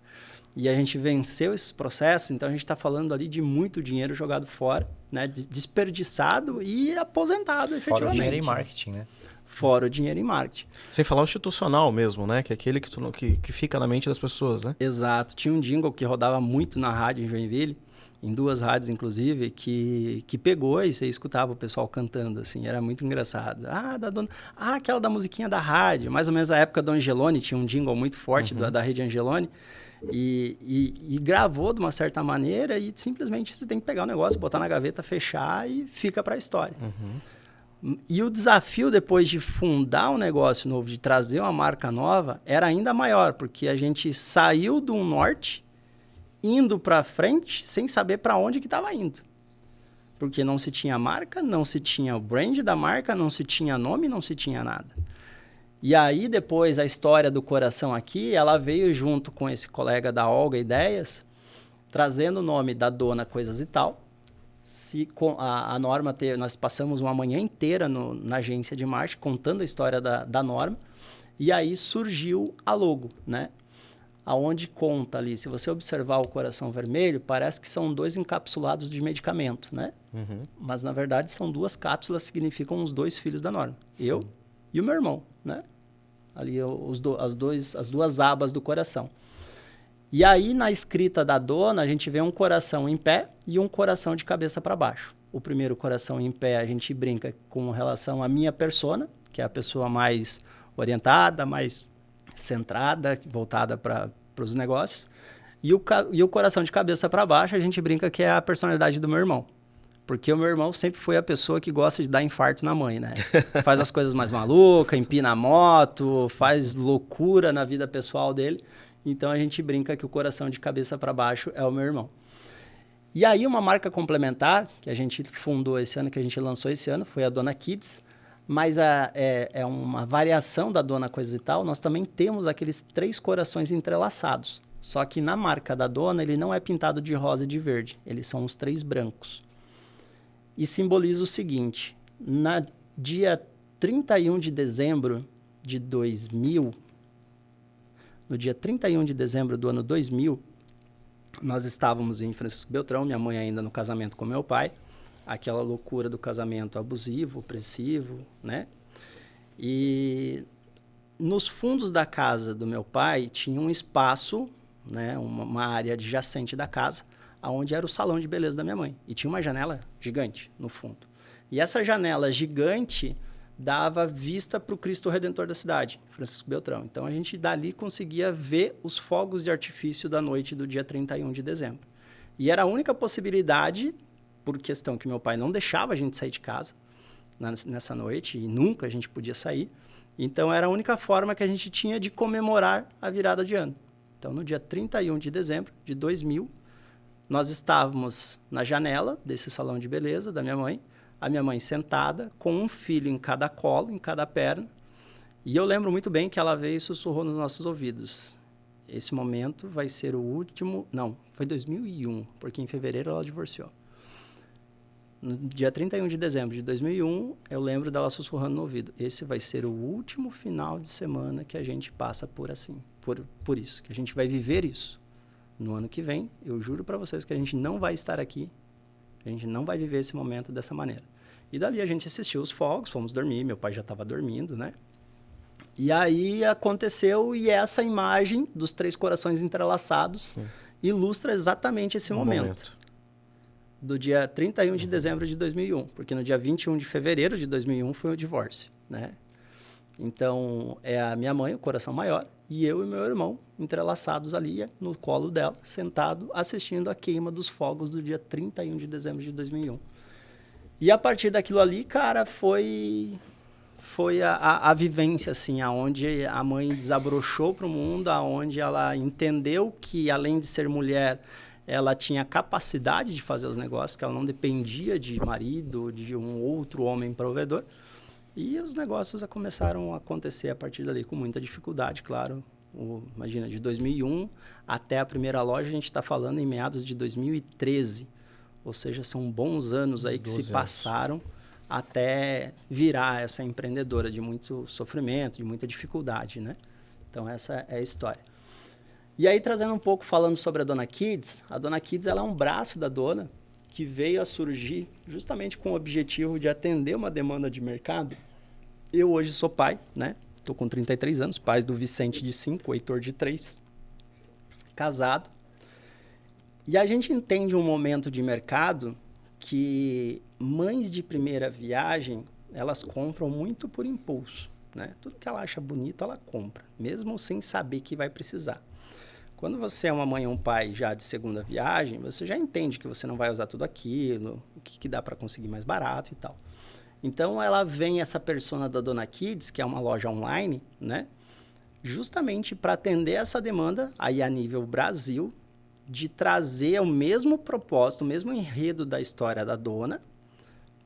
E a gente venceu esses processos, então a gente está falando ali de muito dinheiro jogado fora, né? Desperdiçado e aposentado, efetivamente. Fora o dinheiro em marketing, né? Fora o dinheiro em marketing. Sem falar o institucional mesmo, né? Que é aquele que fica na mente das pessoas, né? Exato. Tinha um jingle que rodava muito na rádio em Joinville, em 2 rádios, inclusive, que pegou e você escutava o pessoal cantando, assim. Era muito engraçado. Aquela da musiquinha da rádio. Mais ou menos a época do Angeloni, tinha um jingle muito forte da rede Angeloni. E gravou de uma certa maneira e simplesmente você tem que pegar o negócio, botar na gaveta, fechar e fica para a história. E o desafio depois de fundar um negócio novo, de trazer uma marca nova, era ainda maior, porque a gente saiu do norte, indo para frente, sem saber para onde que estava indo. Porque não se tinha marca, não se tinha o brand da marca, não se tinha nome, não se tinha nada. E aí depois a história do coração aqui, ela veio junto com esse colega da Olga Ideias, trazendo o nome da dona Coisas e Tal. A Norma, nós passamos uma manhã inteira na agência de marketing contando a história da Norma, e aí surgiu a logo, né? Aonde conta ali, se você observar o coração vermelho, parece que são 2 encapsulados de medicamento, né? Mas na verdade são 2 cápsulas que significam os 2 filhos da Norma, eu e o meu irmão, né? Ali as 2 abas do coração. E aí, na escrita da dona, a gente vê um coração em pé e um coração de cabeça para baixo. O primeiro coração em pé, a gente brinca com relação à minha persona, que é a pessoa mais orientada, mais centrada, voltada para os negócios. E o coração de cabeça para baixo, a gente brinca que é a personalidade do meu irmão. Porque o meu irmão sempre foi a pessoa que gosta de dar infarto na mãe, né? Faz as coisas mais malucas, empina a moto, faz loucura na vida pessoal dele. Então, a gente brinca que o coração de cabeça para baixo é o meu irmão. E aí, uma marca complementar, que a gente fundou esse ano, que a gente lançou esse ano, foi a Dona Kids. Mas é uma variação da Dona Coisas e Tal. Nós também temos aqueles 3 corações entrelaçados. Só que na marca da Dona, ele não é pintado de rosa e de verde. Eles são os 3 brancos. E simboliza o seguinte. No dia 31 de dezembro de 2000... No dia 31 de dezembro do ano 2000, nós estávamos em Francisco Beltrão, minha mãe ainda no casamento com meu pai, aquela loucura do casamento abusivo, opressivo, né? E nos fundos da casa do meu pai tinha um espaço, né, uma área adjacente da casa, onde era o salão de beleza da minha mãe. E tinha uma janela gigante no fundo. E essa janela gigante dava vista para o Cristo Redentor da cidade, Francisco Beltrão. Então, a gente dali conseguia ver os fogos de artifício da noite do dia 31 de dezembro. E era a única possibilidade, por questão que meu pai não deixava a gente sair de casa nessa noite, e nunca a gente podia sair. Então, era a única forma que a gente tinha de comemorar a virada de ano. Então, no dia 31 de dezembro de 2000, nós estávamos na janela desse salão de beleza da minha mãe, a minha mãe sentada, com um filho em cada colo, em cada perna. E eu lembro muito bem que ela veio e sussurrou nos nossos ouvidos. Esse momento vai ser o último... Não, foi 2001, porque em fevereiro ela divorciou. No dia 31 de dezembro de 2001, eu lembro dela sussurrando no ouvido. Esse vai ser o último final de semana que a gente passa por isso, que a gente vai viver isso. No ano que vem, eu juro para vocês que a gente não vai estar aqui, a gente não vai viver esse momento dessa maneira. E dali a gente assistiu os fogos, fomos dormir, meu pai já estava dormindo, né? E aí aconteceu, e essa imagem dos 3 corações entrelaçados ilustra exatamente esse momento. Do dia 31 de dezembro de 2001, porque no dia 21 de fevereiro de 2001 foi o divórcio, né? Então, é a minha mãe, o coração maior, e eu e meu irmão entrelaçados ali no colo dela, sentado, assistindo a queima dos fogos do dia 31 de dezembro de 2001. E a partir daquilo ali, cara, foi a vivência, assim, aonde a mãe desabrochou para o mundo, aonde ela entendeu que, além de ser mulher, ela tinha capacidade de fazer os negócios, que ela não dependia de marido, de um outro homem provedor. E os negócios começaram a acontecer a partir dali, com muita dificuldade, claro. Imagina, de 2001 até a primeira loja, a gente está falando em meados de 2013. Ou seja, são bons anos aí que se passaram até virar essa empreendedora de muito sofrimento, de muita dificuldade, né? Então, essa é a história. E aí, trazendo um pouco, falando sobre a Dona Kids, a Dona Kids ela é um braço da Dona que veio a surgir justamente com o objetivo de atender uma demanda de mercado. Eu hoje sou pai, né? Estou com 33 anos, pai do Vicente de 5, o Heitor de 3, casado. E a gente entende um momento de mercado que mães de primeira viagem, elas compram muito por impulso, né? Tudo que ela acha bonito, ela compra, mesmo sem saber que vai precisar. Quando você é uma mãe ou um pai já de segunda viagem, você já entende que você não vai usar tudo aquilo, o que dá para conseguir mais barato e tal. Então, ela vem essa persona da Dona Kids, que é uma loja online, né? Justamente para atender essa demanda, aí a nível Brasil, de trazer o mesmo propósito, o mesmo enredo da história da Dona,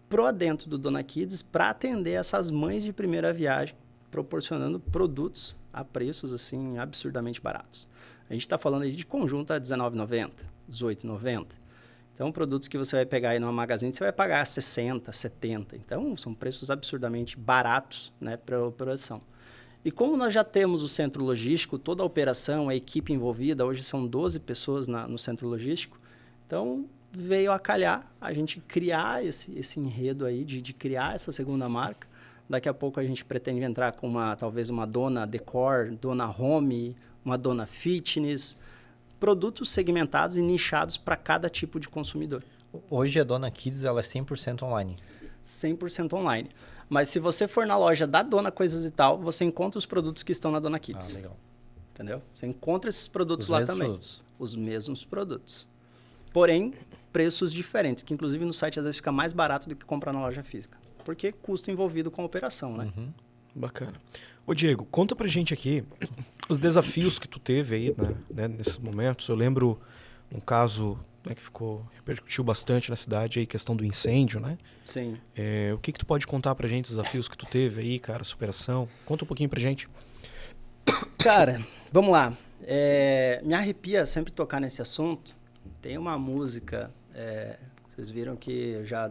pro dentro do Dona Kids, para atender essas mães de primeira viagem, proporcionando produtos a preços, assim, absurdamente baratos. A gente está falando aí de conjunto a R$19,90, R$18,90. Então, produtos que você vai pegar aí numa Magazine, você vai pagar 60, 70. Então, são preços absurdamente baratos, né, para a operação. E como nós já temos o centro logístico, toda a operação, a equipe envolvida, hoje são 12 pessoas no centro logístico, então veio a calhar a gente criar esse enredo aí, de criar essa segunda marca. Daqui a pouco a gente pretende entrar com talvez uma Dona Decor, Dona Home, uma Dona Fitness, produtos segmentados e nichados para cada tipo de consumidor. Hoje a Dona Kids ela é 100% online. 100% online. Mas se você for na loja da Dona Coisas e Tal, você encontra os produtos que estão na Dona Kids. Ah, legal. Entendeu? Você encontra esses produtos Os lá mesmos também. produtos. Os mesmos produtos. Porém, preços diferentes, que inclusive no site às vezes fica mais barato do que comprar na loja física. Porque custo envolvido com a operação, né? Uhum. Bacana. Ô Diego, conta pra gente aqui os desafios que tu teve aí, né, nesses momentos. Eu lembro um caso, né, que repercutiu bastante na cidade, aí, questão do incêndio, né? Sim. O que tu pode contar pra gente, os desafios que tu teve aí, cara, superação? Conta um pouquinho pra gente. Cara, vamos lá. Me arrepia sempre tocar nesse assunto. Tem uma música, vocês viram que eu já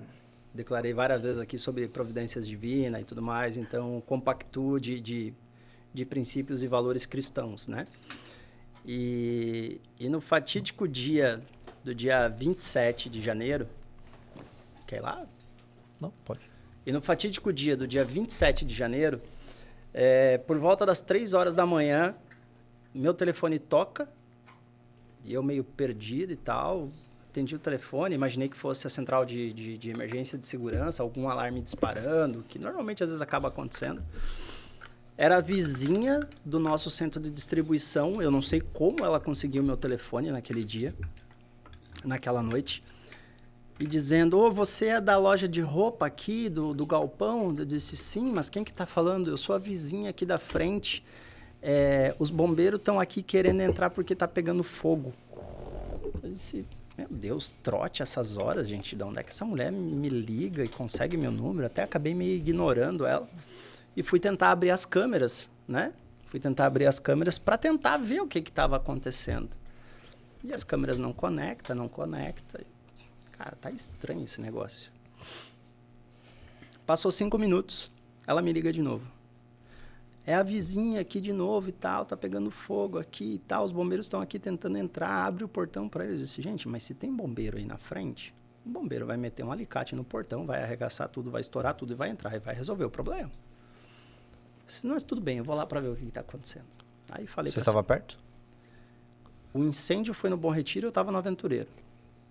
declarei várias vezes aqui sobre providências divinas e tudo mais, então compactuo de princípios e valores cristãos, né? E no fatídico do dia 27 de janeiro, quer ir lá? Não, pode. E no fatídico dia do dia 27 de janeiro, Por volta das 3 horas da manhã, meu telefone toca, e eu meio perdido e tal. Atendi o telefone, imaginei que fosse a central de emergência de segurança, algum alarme disparando, que normalmente às vezes acaba acontecendo. Era a vizinha do nosso centro de distribuição, eu não sei como ela conseguiu meu telefone naquele dia, naquela noite, e dizendo, você é da loja de roupa aqui, do galpão? Eu disse, sim, mas quem que tá falando? Eu sou a vizinha aqui da frente, os bombeiros estão aqui querendo entrar porque tá pegando fogo. Eu disse, meu Deus, trote essas horas, gente, de onde é que essa mulher me liga e consegue meu número? Até acabei meio ignorando ela. E fui tentar abrir as câmeras, né? Fui tentar abrir as câmeras para tentar ver o que estava acontecendo. E as câmeras não conectam. Cara, tá estranho esse negócio. Passou 5 minutos, ela me liga de novo. É a vizinha aqui de novo e tal, tá pegando fogo aqui e tal, os bombeiros estão aqui tentando entrar, abre o portão para eles. Eu disse, gente, mas se tem bombeiro aí na frente, o bombeiro vai meter um alicate no portão, vai arregaçar tudo, vai estourar tudo e vai entrar e vai resolver o problema. Mas tudo bem, eu vou lá para ver o que está acontecendo. Aí falei. Você estava perto? O incêndio foi no Bom Retiro, eu estava no Aventureiro.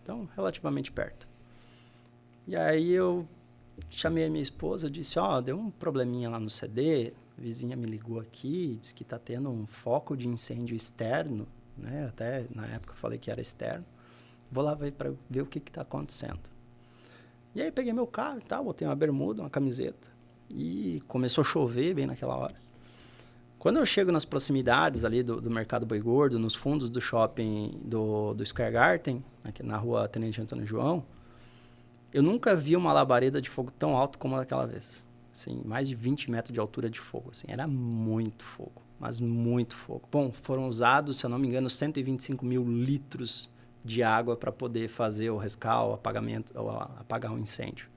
Então, relativamente perto. E aí eu chamei a minha esposa, eu disse, deu um probleminha lá no CD, a vizinha me ligou aqui, disse que está tendo um foco de incêndio externo, né? Até na época eu falei que era externo. Vou lá para ver o que está acontecendo. E aí peguei meu carro e tal, botei uma bermuda, uma camiseta. E começou a chover bem naquela hora. Quando eu chego nas proximidades ali do Mercado Boi Gordo, nos fundos do shopping do Square Garden, aqui na rua Tenente Antônio João, eu nunca vi uma labareda de fogo tão alto como aquela vez. Assim, mais de 20 metros de altura de fogo. Assim, era muito fogo, mas muito fogo. Bom, foram usados, se eu não me engano, 125 mil litros de água para poder fazer o rescal, apagar o incêndio.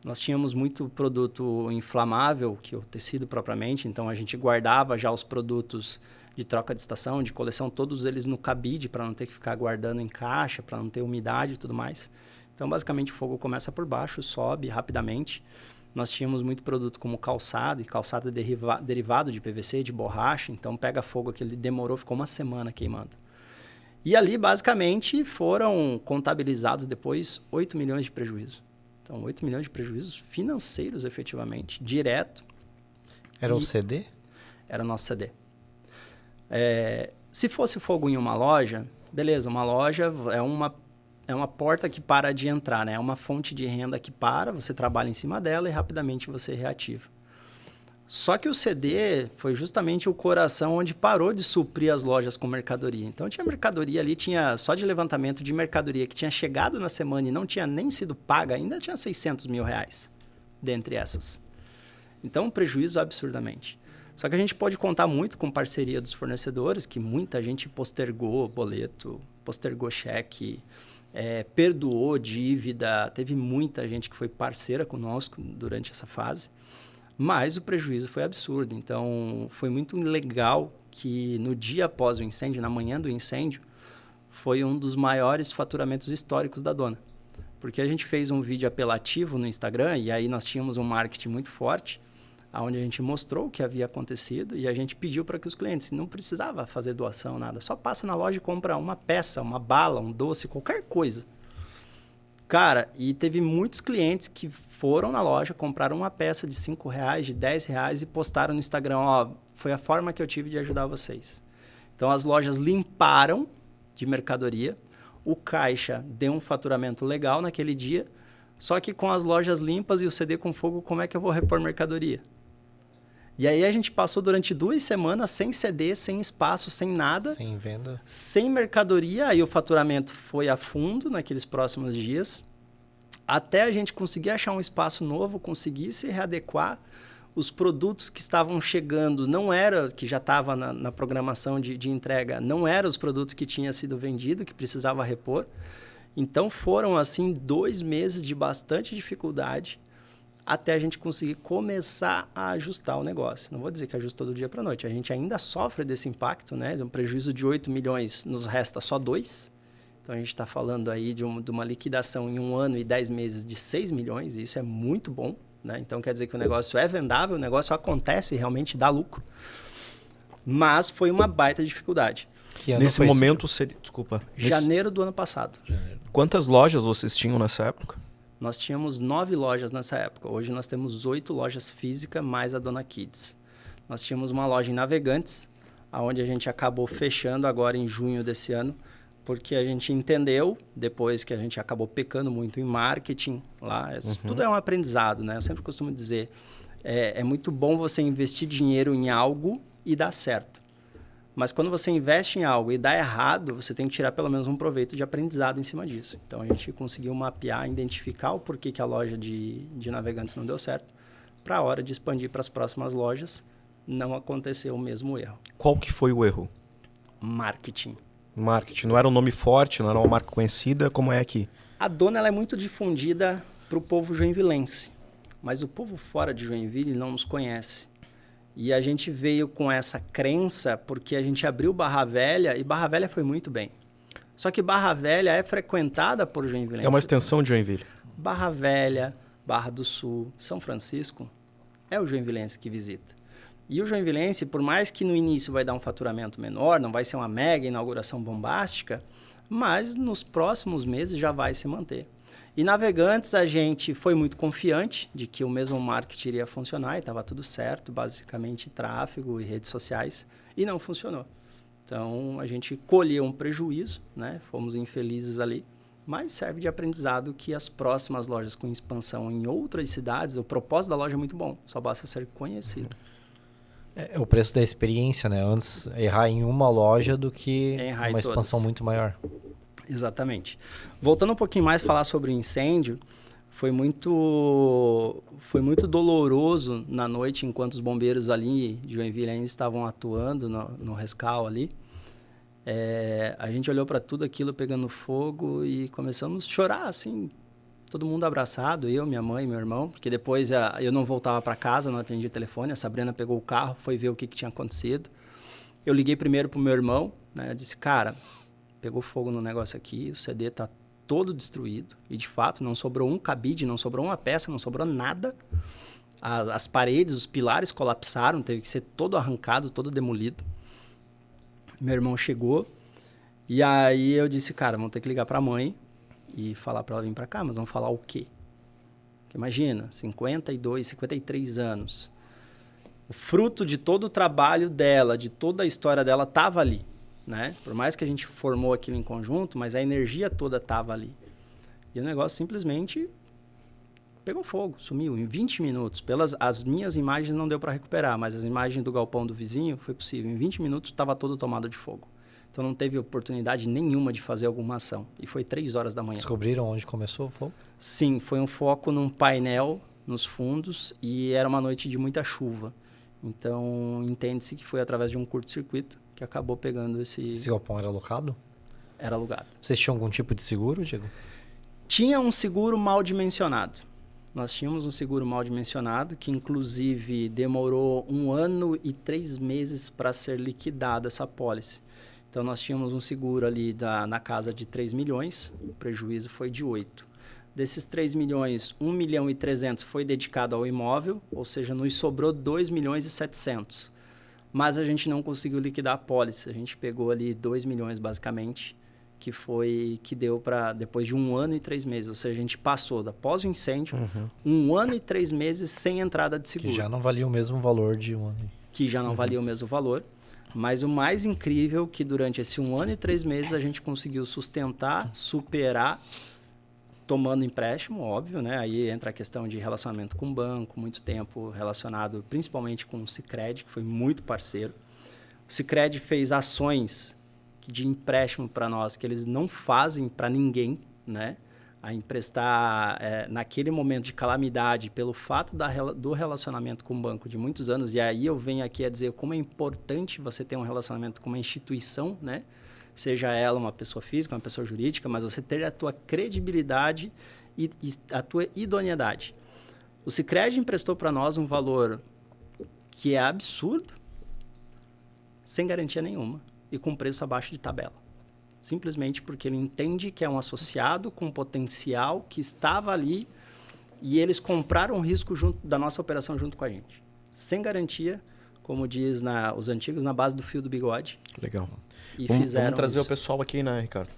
Nós tínhamos muito produto inflamável, que é o tecido propriamente, então a gente guardava já os produtos de troca de estação, de coleção, todos eles no cabide, para não ter que ficar guardando em caixa, para não ter umidade e tudo mais. Então, basicamente, o fogo começa por baixo, sobe rapidamente. Nós tínhamos muito produto como calçado, e calçado derivado de PVC, de borracha, então pega fogo, que ele demorou, ficou uma semana queimando. E ali, basicamente, foram contabilizados depois 8 milhões de prejuízo. Então, 8 milhões de prejuízos financeiros, efetivamente, direto. Era o CD? Era o nosso CD. Se fosse fogo em uma loja, beleza, uma loja é uma porta que para de entrar, né? É uma fonte de renda que para, você trabalha em cima dela e rapidamente você reativa. Só que o CD foi justamente o coração onde parou de suprir as lojas com mercadoria. Então, tinha mercadoria ali, tinha só de levantamento de mercadoria que tinha chegado na semana e não tinha nem sido paga, ainda tinha 600 mil reais dentre essas. Então, um prejuízo absurdamente. Só que a gente pode contar muito com parceria dos fornecedores, que muita gente postergou boleto, postergou cheque, perdoou dívida. Teve muita gente que foi parceira conosco durante essa fase. Mas o prejuízo foi absurdo. Então, foi muito legal que no dia após o incêndio, na manhã do incêndio, foi um dos maiores faturamentos históricos da Dona. Porque a gente fez um vídeo apelativo no Instagram e aí nós tínhamos um marketing muito forte, onde a gente mostrou o que havia acontecido e a gente pediu para que os clientes não precisava fazer doação, nada. Só passa na loja e compra uma peça, uma bala, um doce, qualquer coisa. Cara, e teve muitos clientes que foram na loja, compraram uma peça de R$5, de R$10 e postaram no Instagram, foi a forma que eu tive de ajudar vocês. Então, as lojas limparam de mercadoria, o caixa deu um faturamento legal naquele dia, só que com as lojas limpas e o CD com fogo, como é que eu vou repor mercadoria? E aí a gente passou durante 2 semanas sem CD, sem espaço, sem nada. Sem venda. Sem mercadoria. Aí o faturamento foi a fundo naqueles próximos dias. Até a gente conseguir achar um espaço novo, conseguir se readequar. Os produtos que estavam chegando, não era que já estava na programação de entrega, não eram os produtos que tinham sido vendido, que precisava repor. Então foram assim 2 meses de bastante dificuldade, até a gente conseguir começar a ajustar o negócio. Não vou dizer que ajustou do dia para a noite. A gente ainda sofre desse impacto, né? Um prejuízo de 8 milhões, nos resta só 2. Então, a gente está falando aí de uma liquidação em 1 ano e 10 meses de 6 milhões. E isso é muito bom, né? Então quer dizer que o negócio é vendável, o negócio acontece e realmente dá lucro. Mas foi uma baita dificuldade. Nesse momento seria... Desculpa. Janeiro do ano passado. Quantas lojas vocês tinham nessa época? Nós tínhamos 9 lojas nessa época. Hoje nós temos 8 lojas físicas mais a Dona Kids. Nós tínhamos uma loja em Navegantes, onde a gente acabou fechando agora em junho desse ano, porque a gente entendeu, depois que a gente acabou pecando muito em marketing lá, tudo é um aprendizado, né? Eu sempre costumo dizer, é muito bom você investir dinheiro em algo e dar certo. Mas quando você investe em algo e dá errado, você tem que tirar pelo menos um proveito de aprendizado em cima disso. Então, a gente conseguiu mapear, identificar o porquê que a loja de Navegantes não deu certo, para a hora de expandir para as próximas lojas, não aconteceu o mesmo erro. Qual que foi o erro? Marketing. Marketing. Não era um nome forte, não era uma marca conhecida, como é aqui? A Dona ela é muito difundida para o povo joinvilense, mas o povo fora de Joinville não nos conhece. E a gente veio com essa crença porque a gente abriu Barra Velha e Barra Velha foi muito bem. Só que Barra Velha é frequentada por joinvilenses. É uma extensão de Joinville. Barra Velha, Barra do Sul, São Francisco, é o joinvilense que visita. E o joinvilense, por mais que no início vai dar um faturamento menor, não vai ser uma mega inauguração bombástica, mas nos próximos meses já vai se manter. E Navegantes, a gente foi muito confiante de que o mesmo marketing iria funcionar e estava tudo certo, basicamente tráfego e redes sociais, e não funcionou. Então, a gente colheu um prejuízo, né? Fomos infelizes ali, mas serve de aprendizado que as próximas lojas com expansão em outras cidades, o propósito da loja é muito bom, só basta ser conhecido. É o preço da experiência, né? Antes errar em uma loja do que uma expansão muito maior. Exatamente. Voltando um pouquinho mais a falar sobre o incêndio, foi muito doloroso na noite, enquanto os bombeiros ali de Joinville ainda estavam atuando no rescal ali. A gente olhou para tudo aquilo pegando fogo e começamos a chorar, assim, todo mundo abraçado, eu, minha mãe, meu irmão, porque depois eu não voltava para casa, não atendi o telefone, a Sabrina pegou o carro, foi ver o que tinha acontecido. Eu liguei primeiro para o meu irmão, né, eu disse, cara, pegou fogo no negócio aqui, o CD está todo destruído, e de fato não sobrou um cabide, não sobrou uma peça, não sobrou nada. As paredes, os pilares colapsaram, teve que ser todo arrancado, todo demolido. Meu irmão chegou, e aí eu disse, cara, vamos ter que ligar para a mãe e falar para ela vir para cá, mas vamos falar o quê? Porque imagina, 52, 53 anos, o fruto de todo o trabalho dela, de toda a história dela estava ali. Né? Por mais que a gente formou aquilo em conjunto, mas a energia toda estava ali. E o negócio simplesmente pegou fogo, sumiu em 20 minutos. As minhas imagens não deu para recuperar, mas as imagens do galpão do vizinho foi possível. Em 20 minutos estava todo tomado de fogo. Então não teve oportunidade nenhuma de fazer alguma ação. E foi 3 horas da manhã. Descobriram onde começou o fogo? Sim, foi um foco num painel nos fundos e era uma noite de muita chuva. Então entende-se que foi através de um curto-circuito que acabou pegando esse... Esse galpão era alocado? Era alugado. Vocês tinham algum tipo de seguro, Diego? Tinha um seguro mal dimensionado. Nós tínhamos um seguro mal dimensionado, que inclusive demorou 1 ano e 3 meses para ser liquidada essa apólice. Então nós tínhamos um seguro ali na casa de 3 milhões, o prejuízo foi de 8. Desses 3 milhões, 1 milhão e 300 foi dedicado ao imóvel, ou seja, nos sobrou 2 milhões e 700. Mas a gente não conseguiu liquidar a apólice. A gente pegou ali 2 milhões, basicamente, que deu para depois de 1 ano e 3 meses. Ou seja, a gente passou, após o incêndio, 1 ano e 3 meses sem entrada de seguro. Que já não valia o mesmo valor de 1 ano. Que já não valia o mesmo valor. Mas o mais incrível é que durante esse 1 ano e 3 meses a gente conseguiu sustentar, superar, tomando empréstimo, óbvio, né? Aí entra a questão de relacionamento com o banco, muito tempo relacionado principalmente com o Sicredi, que foi muito parceiro. O Sicredi fez ações de empréstimo para nós que eles não fazem para ninguém, né? A emprestar naquele momento de calamidade, pelo fato do relacionamento com o banco de muitos anos, e aí eu venho aqui a dizer como é importante você ter um relacionamento com uma instituição, né? Seja ela uma pessoa física, uma pessoa jurídica, mas você ter a tua credibilidade e a tua idoneidade. O Sicredi emprestou para nós um valor que é absurdo, sem garantia nenhuma e com preço abaixo de tabela. Simplesmente porque ele entende que é um associado com potencial que estava ali e eles compraram o risco da nossa operação junto com a gente. Sem garantia, como diz os antigos, na base do fio do bigode. Legal. E vamos trazer isso. o pessoal aqui, né, Ricardo?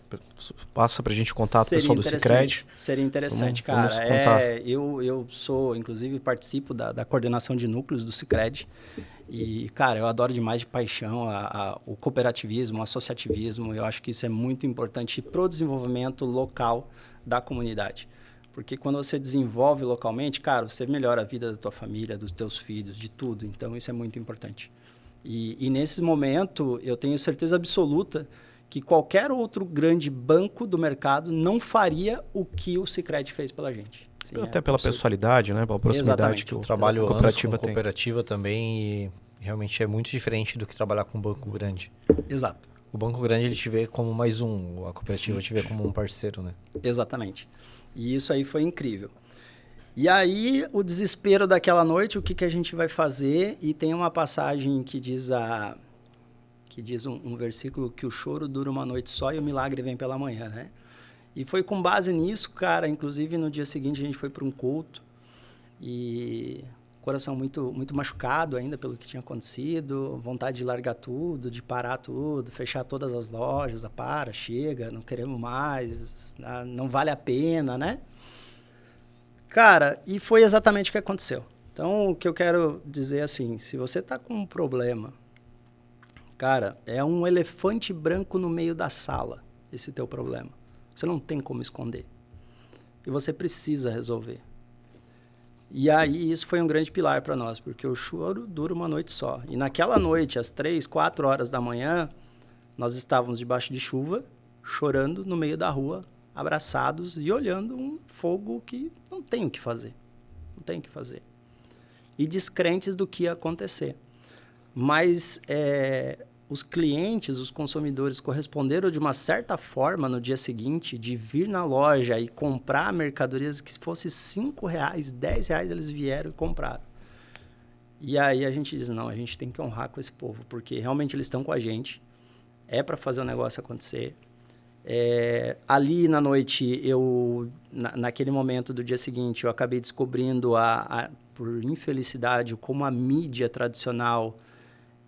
Passa pra gente contar o pessoal do Sicredi. Seria interessante, vamos cara. contar. Eu sou, inclusive, participo da coordenação de núcleos do Sicredi. E, cara, eu adoro demais de paixão o cooperativismo, o associativismo. Eu acho que isso é muito importante para o desenvolvimento local da comunidade. Porque quando você desenvolve localmente, cara, você melhora a vida da tua família, dos teus filhos, de tudo. Então, isso é muito importante. E nesse momento, eu tenho certeza absoluta que qualquer outro grande banco do mercado não faria o que o Sicredi fez pela gente. Sim, até pela pessoalidade, né? Pela proximidade. Exatamente. Que o trabalho a cooperativa com cooperativa também e realmente é muito diferente do que trabalhar com um banco grande. Exato. O banco grande ele te vê como mais um, a cooperativa te vê como um parceiro, né? Exatamente. E isso aí foi incrível. E aí, o desespero daquela noite, o que a gente vai fazer? E tem uma passagem que diz um versículo que o choro dura uma noite só e o milagre vem pela manhã, né? E foi com base nisso, cara, inclusive no dia seguinte a gente foi para um culto e coração muito, muito machucado ainda pelo que tinha acontecido, vontade de largar tudo, de parar tudo, fechar todas as lojas, chega, não queremos mais, não vale a pena, né? Cara, e foi exatamente o que aconteceu. Então, o que eu quero dizer assim, se você está com um problema, cara, é um elefante branco no meio da sala, esse teu problema. Você não tem como esconder. E você precisa resolver. E aí, isso foi um grande pilar para nós, porque o choro dura uma noite só. E naquela noite, às 3, 4 horas da manhã, nós estávamos debaixo de chuva, chorando no meio da rua, abraçados e olhando um fogo que não tem o que fazer. Não tem o que fazer. E descrentes do que ia acontecer. Mas os clientes, os consumidores corresponderam de uma certa forma no dia seguinte de vir na loja e comprar mercadorias que se fosse R$5, R$10, eles vieram e compraram. E aí a gente diz, não, a gente tem que honrar com esse povo, porque realmente eles estão com a gente, é para fazer o negócio acontecer. Ali na noite, naquele momento do dia seguinte, eu acabei descobrindo, por infelicidade, como a mídia tradicional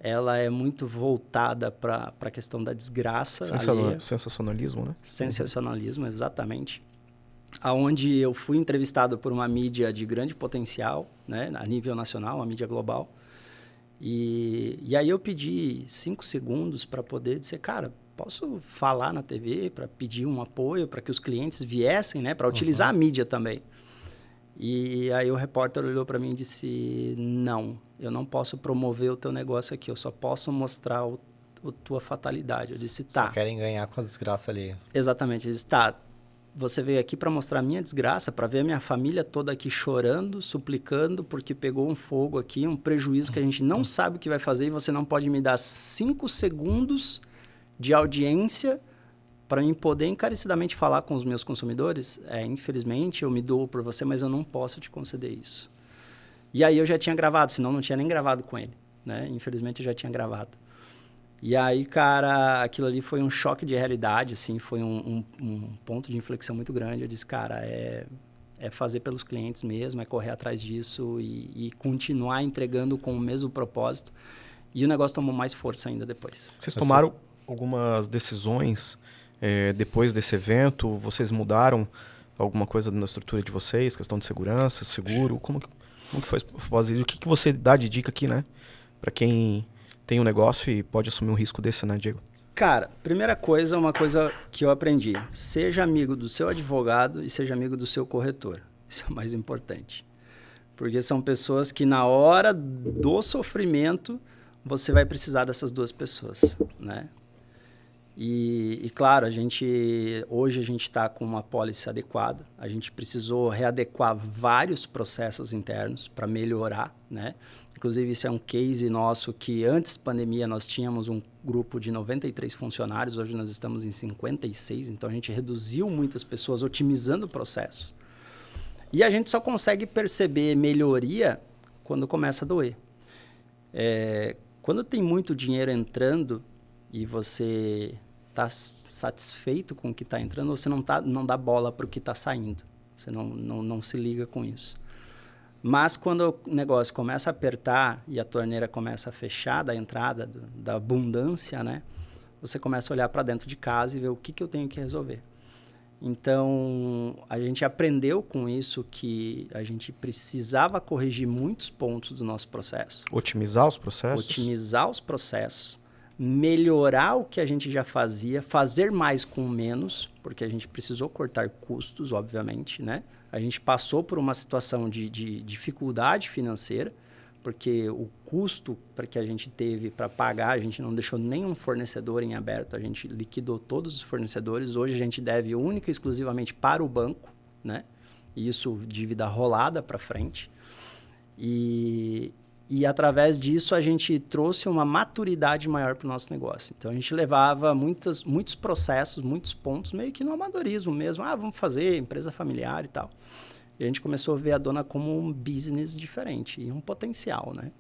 ela é muito voltada para a questão da desgraça. Sensacionalismo, né? Sensacionalismo, exatamente. Aonde eu fui entrevistado por uma mídia de grande potencial, né, a nível nacional, uma mídia global. E aí eu pedi 5 segundos para poder dizer, cara, posso falar na TV para pedir um apoio, para que os clientes viessem, né, para utilizar a mídia também. E aí o repórter olhou para mim e disse, não, eu não posso promover o teu negócio aqui, eu só posso mostrar a tua fatalidade. Eu disse, tá. Só querem ganhar com a desgraça ali. Exatamente. Ele disse, tá, você veio aqui para mostrar a minha desgraça, para ver a minha família toda aqui chorando, suplicando, porque pegou um fogo aqui, um prejuízo que a gente não sabe o que vai fazer e você não pode me dar 5 segundos de audiência para mim poder encarecidamente falar com os meus consumidores. Infelizmente, eu me dou por você, mas eu não posso te conceder isso. E aí eu já tinha gravado, senão não tinha nem gravado com ele, né? Infelizmente, eu já tinha gravado. E aí, cara, aquilo ali foi um choque de realidade, assim, foi um ponto de inflexão muito grande. Eu disse, cara, é fazer pelos clientes mesmo, é correr atrás disso e continuar entregando com o mesmo propósito. E o negócio tomou mais força ainda depois. Vocês tomaram algumas decisões depois desse evento? Vocês mudaram alguma coisa na estrutura de vocês? Questão de segurança, seguro? Como que foi após isso? O que você dá de dica aqui, né? Para quem tem um negócio e pode assumir um risco desse, né, Diego? Cara, primeira coisa, uma coisa que eu aprendi. Seja amigo do seu advogado e seja amigo do seu corretor. Isso é o mais importante. Porque são pessoas que na hora do sofrimento você vai precisar dessas duas pessoas, né? E claro, hoje a gente está com uma pólice adequada. A gente precisou readequar vários processos internos para melhorar, né? Inclusive, isso é um case nosso que antes da pandemia nós tínhamos um grupo de 93 funcionários, hoje nós estamos em 56, então a gente reduziu muitas pessoas otimizando o processo. E a gente só consegue perceber melhoria quando começa a doer. Quando tem muito dinheiro entrando e você está satisfeito com o que está entrando, você não dá bola para o que está saindo. Você não se liga com isso. Mas quando o negócio começa a apertar e a torneira começa a fechar da entrada, da abundância, né? Você começa a olhar para dentro de casa e ver o que eu tenho que resolver. Então, a gente aprendeu com isso que a gente precisava corrigir muitos pontos do nosso processo. Otimizar os processos? Otimizar os processos, melhorar o que a gente já fazia, fazer mais com menos, porque a gente precisou cortar custos, obviamente, né? A gente passou por uma situação de dificuldade financeira, porque o custo para que a gente teve para pagar, a gente não deixou nenhum fornecedor em aberto, a gente liquidou todos os fornecedores. Hoje a gente deve única e exclusivamente para o banco, né? E isso dívida rolada para frente. E através disso a gente trouxe uma maturidade maior para o nosso negócio. Então a gente levava muitos processos, muitos pontos, meio que no amadorismo mesmo. Vamos fazer, empresa familiar e tal. E a gente começou a ver a Dona como um business diferente e um potencial, né?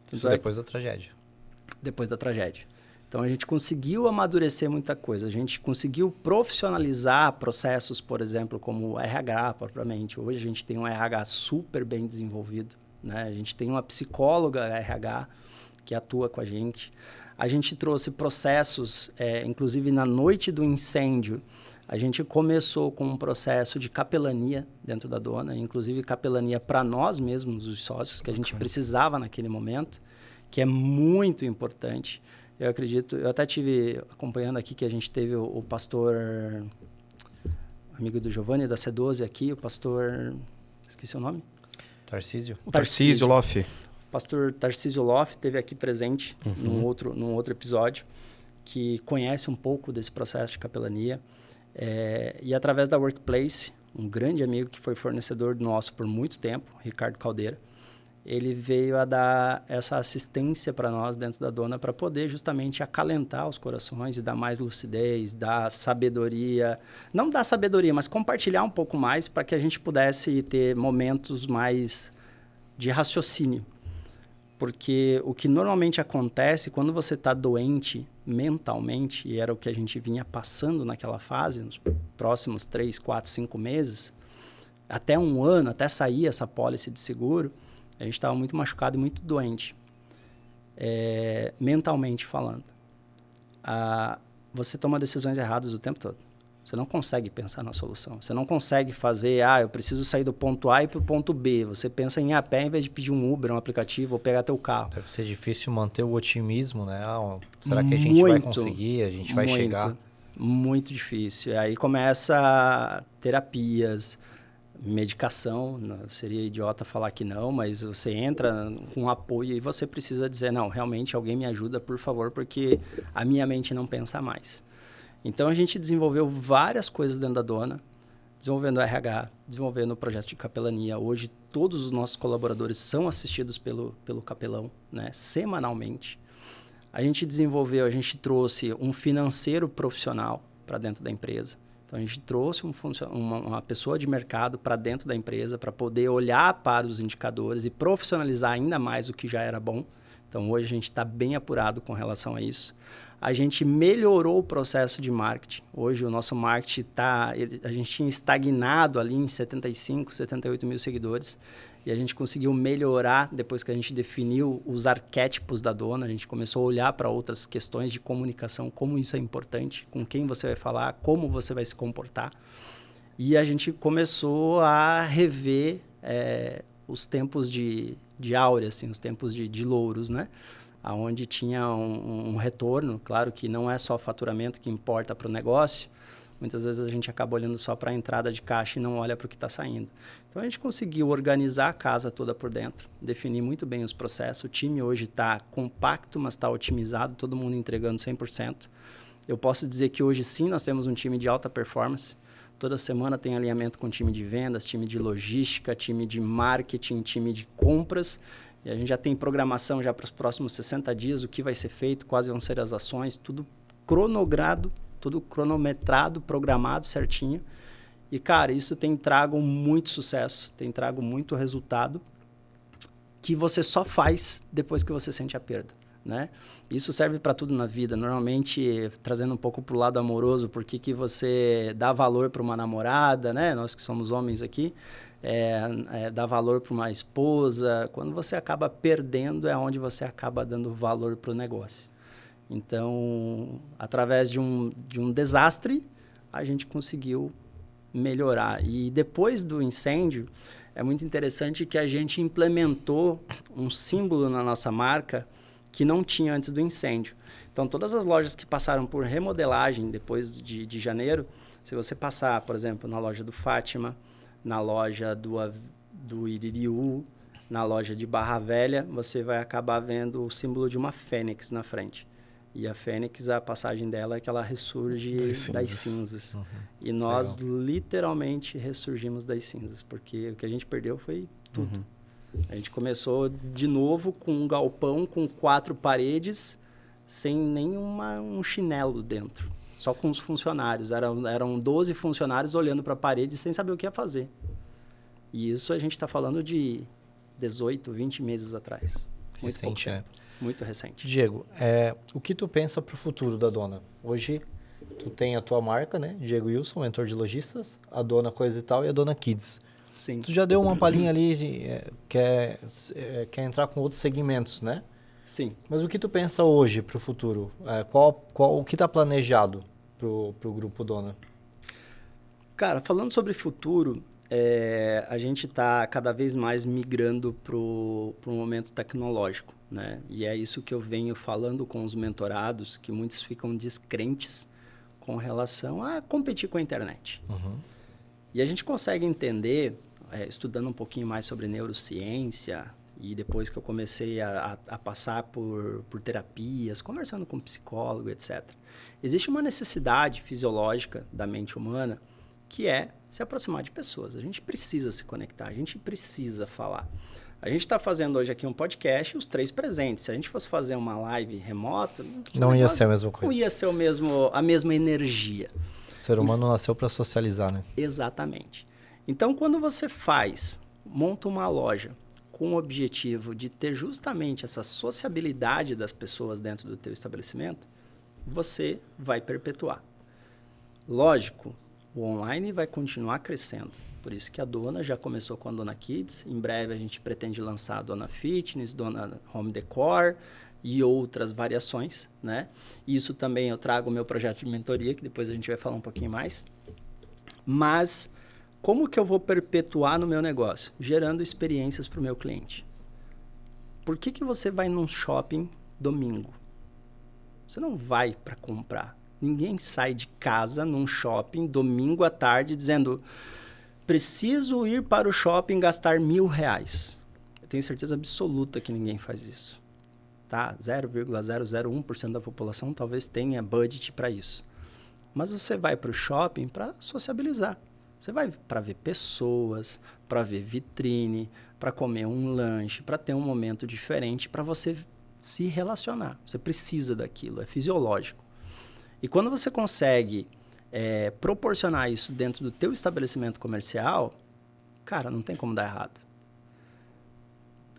Isso depois da tragédia. Depois da tragédia. Então a gente conseguiu amadurecer muita coisa. A gente conseguiu profissionalizar processos, por exemplo, como o RH propriamente. Hoje a gente tem um RH super bem desenvolvido, né? A gente tem uma psicóloga RH que atua com a gente. A gente trouxe processos, inclusive na noite do incêndio, a gente começou com um processo de capelania dentro da Dona, inclusive capelania para nós mesmos, os sócios, que a gente precisava naquele momento, que é muito importante. Eu acredito, eu até tive acompanhando aqui que a gente teve o pastor, amigo do Giovanni, da C12 aqui, o pastor, esqueci o nome? Tarcísio. O Tarcísio Loff. O pastor Tarcísio Loff esteve aqui presente num outro episódio, que conhece um pouco desse processo de capelania. E através da Workplace, um grande amigo que foi fornecedor nosso por muito tempo, Ricardo Caldeira, ele veio a dar essa assistência para nós dentro da Dona para poder justamente acalentar os corações e dar mais lucidez, dar sabedoria, não dar sabedoria, mas compartilhar um pouco mais para que a gente pudesse ter momentos mais de raciocínio. Porque o que normalmente acontece quando você está doente mentalmente, e era o que a gente vinha passando naquela fase, nos próximos 3, 4, 5 meses, até um ano, até sair essa pólice de seguro, a gente estava muito machucado e muito doente, mentalmente falando. Você toma decisões erradas o tempo todo. Você não consegue pensar na solução. Você não consegue fazer, eu preciso sair do ponto A e para o ponto B. Você pensa em ir a pé em vez de pedir um Uber, um aplicativo ou pegar teu carro. Deve ser difícil manter o otimismo, né? Será que a gente vai conseguir? A gente vai chegar? Muito difícil. Aí começa terapias, medicação. Seria idiota falar que não, mas você entra com apoio e você precisa dizer, não, realmente alguém me ajuda, por favor, porque a minha mente não pensa mais. Então, a gente desenvolveu várias coisas dentro da Dona, desenvolvendo o RH, desenvolvendo o projeto de capelania. Hoje, todos os nossos colaboradores são assistidos pelo capelão, né, semanalmente. A gente trouxe um financeiro profissional para dentro da empresa. Então, a gente trouxe uma pessoa de mercado para dentro da empresa para poder olhar para os indicadores e profissionalizar ainda mais o que já era bom. Então, hoje a gente está bem apurado com relação a isso. A gente melhorou o processo de marketing. Hoje o nosso marketing a gente tinha estagnado ali em 75, 78 mil seguidores e a gente conseguiu melhorar depois que a gente definiu os arquétipos da Dona. A gente começou a olhar para outras questões de comunicação, como isso é importante, com quem você vai falar, como você vai se comportar. E a gente começou a rever os tempos de áurea, assim, os tempos de louros, né? Onde tinha um retorno. Claro que não é só o faturamento que importa para o negócio. Muitas vezes a gente acaba olhando só para a entrada de caixa e não olha para o que está saindo. Então, a gente conseguiu organizar a casa toda por dentro, definir muito bem os processos. O time hoje está compacto, mas está otimizado, todo mundo entregando 100%. Eu posso dizer que hoje, sim, nós temos um time de alta performance. Toda semana tem alinhamento com time de vendas, time de logística, time de marketing, time de compras. E a gente já tem programação já para os próximos 60 dias, o que vai ser feito, quais vão ser as ações, tudo cronogrado, tudo cronometrado, programado certinho. E, cara, isso tem trago muito sucesso, tem trago muito resultado que você só faz depois que você sente a perda. né? Isso serve para tudo na vida. Normalmente, trazendo um pouco para o lado amoroso, por que você dá valor para uma namorada, né? Nós que somos homens aqui, dá valor para uma esposa. Quando você acaba perdendo, é onde você acaba dando valor para o negócio. Então, através de um desastre, a gente conseguiu melhorar. E depois do incêndio, é muito interessante que a gente implementou um símbolo na nossa marca que não tinha antes do incêndio. Então, todas as lojas que passaram por remodelagem depois de janeiro, se você passar, por exemplo, na loja do Fátima, na loja do Iririú, na loja de Barra Velha, você vai acabar vendo o símbolo de uma fênix na frente. E a fênix, a passagem dela é que ela ressurge das cinzas. Uhum. E nós literalmente ressurgimos das cinzas, porque o que a gente perdeu foi tudo. Uhum. A gente começou de novo com um galpão com 4 paredes, sem nenhum chinelo dentro. Só com os funcionários. Eram 12 funcionários olhando para a parede sem saber o que ia fazer. E isso a gente está falando de 18, 20 meses atrás. Muito recente, né? Muito recente. Diego, o que tu pensa para o futuro da Dona? Hoje, tu tem a tua marca, né? Diego Wilson, mentor de lojistas, a Dona Coisa e Tal e a Dona Kids. Sim. Tu já deu uma palhinha ali, quer entrar com outros segmentos, né? Sim. Mas o que tu pensa hoje para o futuro? O que está planejado para o Grupo Dona? Cara, falando sobre futuro, a gente está cada vez mais migrando para o momento tecnológico, né? E é isso que eu venho falando com os mentorados, que muitos ficam descrentes com relação a competir com a internet. Uhum. E a gente consegue entender, estudando um pouquinho mais sobre neurociência, e depois que eu comecei a passar por terapias, conversando com psicólogo, etc. Existe uma necessidade fisiológica da mente humana que é se aproximar de pessoas. A gente precisa se conectar, a gente precisa falar. A gente está fazendo hoje aqui um podcast, os 3 presentes. Se a gente fosse fazer uma live remota... Não ia ser a mesma coisa. Não ia ser a mesma energia. O ser humano nasceu para socializar, né? Exatamente. Então, quando você monta uma loja com o objetivo de ter justamente essa sociabilidade das pessoas dentro do teu estabelecimento, você vai perpetuar. Lógico, o online vai continuar crescendo. Por isso que a Dona já começou com a Dona Kids. Em breve a gente pretende lançar a Dona Fitness, Dona Home Decor e outras variações, né? Isso também eu trago o meu projeto de mentoria, que depois a gente vai falar um pouquinho mais. Mas como que eu vou perpetuar no meu negócio? Gerando experiências para o meu cliente. Por que você vai num shopping domingo? Você não vai para comprar. Ninguém sai de casa num shopping domingo à tarde dizendo: preciso ir para o shopping gastar R$1.000. Eu tenho certeza absoluta que ninguém faz isso. Tá? 0,001% da população talvez tenha budget para isso. Mas você vai para o shopping para sociabilizar. Você vai para ver pessoas, para ver vitrine, para comer um lanche, para ter um momento diferente, para você se relacionar. Você precisa daquilo, é fisiológico. E quando você consegue proporcionar isso dentro do teu estabelecimento comercial, cara, não tem como dar errado.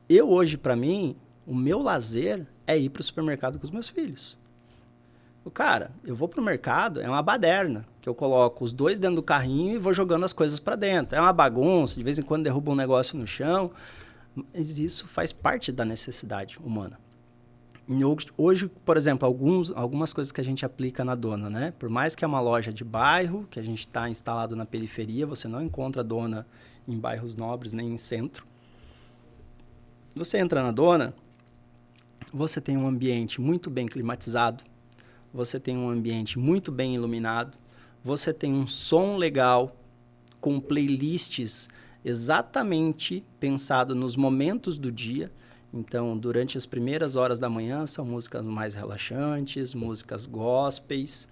Eu hoje, para mim, o meu lazer é ir para o supermercado com os meus filhos. Cara, eu vou pro mercado, é uma baderna, que eu coloco os 2 dentro do carrinho e vou jogando as coisas para dentro. É uma bagunça, de vez em quando derruba um negócio no chão, mas isso faz parte da necessidade humana. E hoje, por exemplo, algumas coisas que a gente aplica na Dona, né? Por mais que é uma loja de bairro, que a gente está instalado na periferia, você não encontra Dona em bairros nobres nem em centro. Você entra na Dona, você tem um ambiente muito bem climatizado, você tem um ambiente muito bem iluminado, você tem um som legal, com playlists exatamente pensado nos momentos do dia. Então, durante as primeiras horas da manhã, são músicas mais relaxantes, músicas gospels,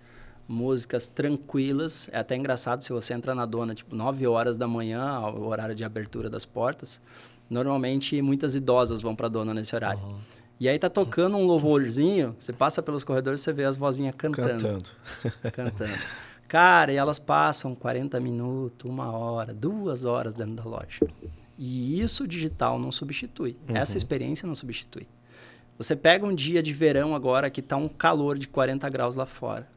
músicas tranquilas. É até engraçado, se você entra na Dona, 9 horas da manhã, o horário de abertura das portas, normalmente muitas idosas vão para a Dona nesse horário. Uhum. E aí tá tocando um louvorzinho, você passa pelos corredores, você vê as vozinhas cantando. Cantando. Cara, e elas passam 40 minutos, 1 hora, 2 horas dentro da loja. E isso o digital não substitui. Uhum. Essa experiência não substitui. Você pega um dia de verão agora que está um calor de 40 graus lá fora.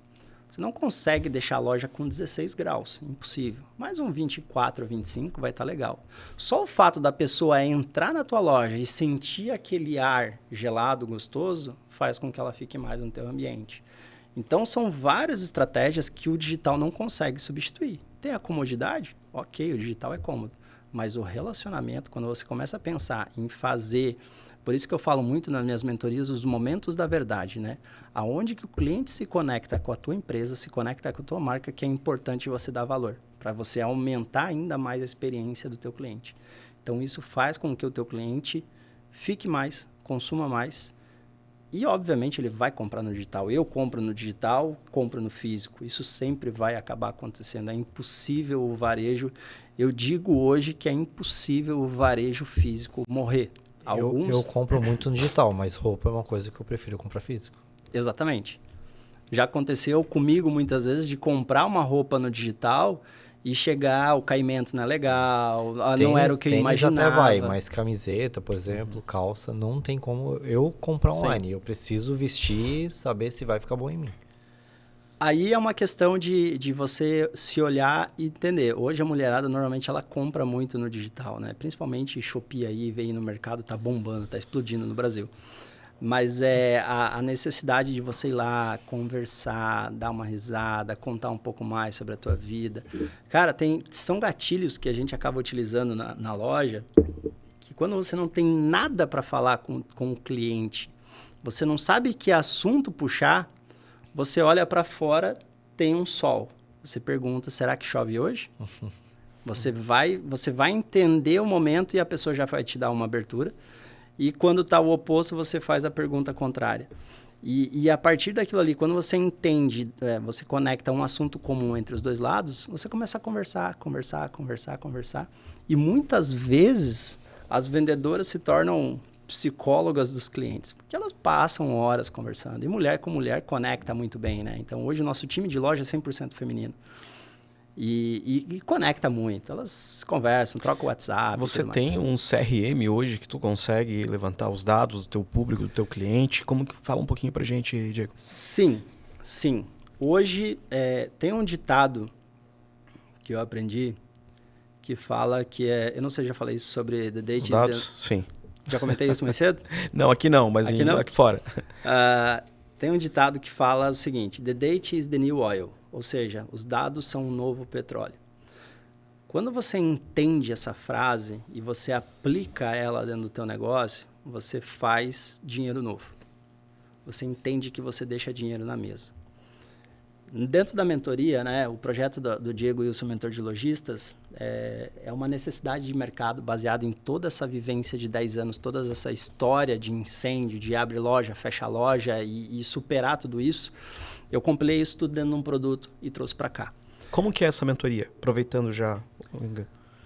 Você não consegue deixar a loja com 16 graus, impossível. Mas um 24 ou 25 vai estar legal. Só o fato da pessoa entrar na tua loja e sentir aquele ar gelado, gostoso, faz com que ela fique mais no teu ambiente. Então, são várias estratégias que o digital não consegue substituir. Tem a comodidade? Ok, o digital é cômodo. Mas o relacionamento, quando você começa a pensar em fazer... Por isso que eu falo muito nas minhas mentorias os momentos da verdade, né? Aonde que o cliente se conecta com a tua empresa, se conecta com a tua marca, que é importante você dar valor, para você aumentar ainda mais a experiência do teu cliente. Então, isso faz com que o teu cliente fique mais, consuma mais e, obviamente, ele vai comprar no digital. Eu compro no digital, compro no físico. Isso sempre vai acabar acontecendo. É impossível o varejo... Eu digo hoje que é impossível o varejo físico morrer. Eu compro muito no digital, mas roupa é uma coisa que eu prefiro comprar físico. Exatamente. Já aconteceu comigo muitas vezes de comprar uma roupa no digital e chegar, o caimento não é legal, não era o que eu imaginava. Até vai, mas camiseta, por exemplo, calça, não tem como eu comprar online. Sim. Eu preciso vestir, saber se vai ficar bom em mim. Aí é uma questão de você se olhar e entender. Hoje a mulherada normalmente ela compra muito no digital, né? Principalmente Shopee aí, veio no mercado, tá bombando, tá explodindo no Brasil. Mas é a necessidade de você ir lá, conversar, dar uma risada, contar um pouco mais sobre a tua vida. Cara, são gatilhos que a gente acaba utilizando na loja, que quando você não tem nada para falar com o cliente, você não sabe que assunto puxar, você olha para fora, tem um sol. Você pergunta, será que chove hoje? Você vai entender o momento e a pessoa já vai te dar uma abertura. E quando está o oposto, você faz a pergunta contrária. E a partir daquilo ali, quando você entende, você conecta um assunto comum entre os dois lados, você começa a conversar. E muitas vezes, as vendedoras se tornam psicólogas dos clientes, porque elas passam horas conversando. E mulher com mulher conecta muito bem, né? Então, hoje o nosso time de loja é 100% feminino. E conecta muito. Elas conversam, trocam o WhatsApp. Você tem um CRM hoje que tu consegue levantar os dados do teu público, do teu cliente? Como que fala um pouquinho pra gente, Diego? Sim. Hoje tem um ditado que eu aprendi que fala que eu não sei se já falei isso sobre the date os dados? Sim. Já comentei isso mais cedo? Não, aqui não, mas aqui fora. Tem um ditado que fala o seguinte: the date is the new oil. Ou seja, os dados são o novo petróleo. Quando você entende essa frase e você aplica ela dentro do teu negócio, você faz dinheiro novo. Você entende que você deixa dinheiro na mesa. Dentro da mentoria, né, o projeto do Diego Wilson, mentor de lojistas, é uma necessidade de mercado baseada em toda essa vivência de 10 anos, toda essa história de incêndio, de abre loja, fecha loja e superar tudo isso. Eu compilei isso tudo dentro de um produto e trouxe para cá. Como que é essa mentoria? Aproveitando já.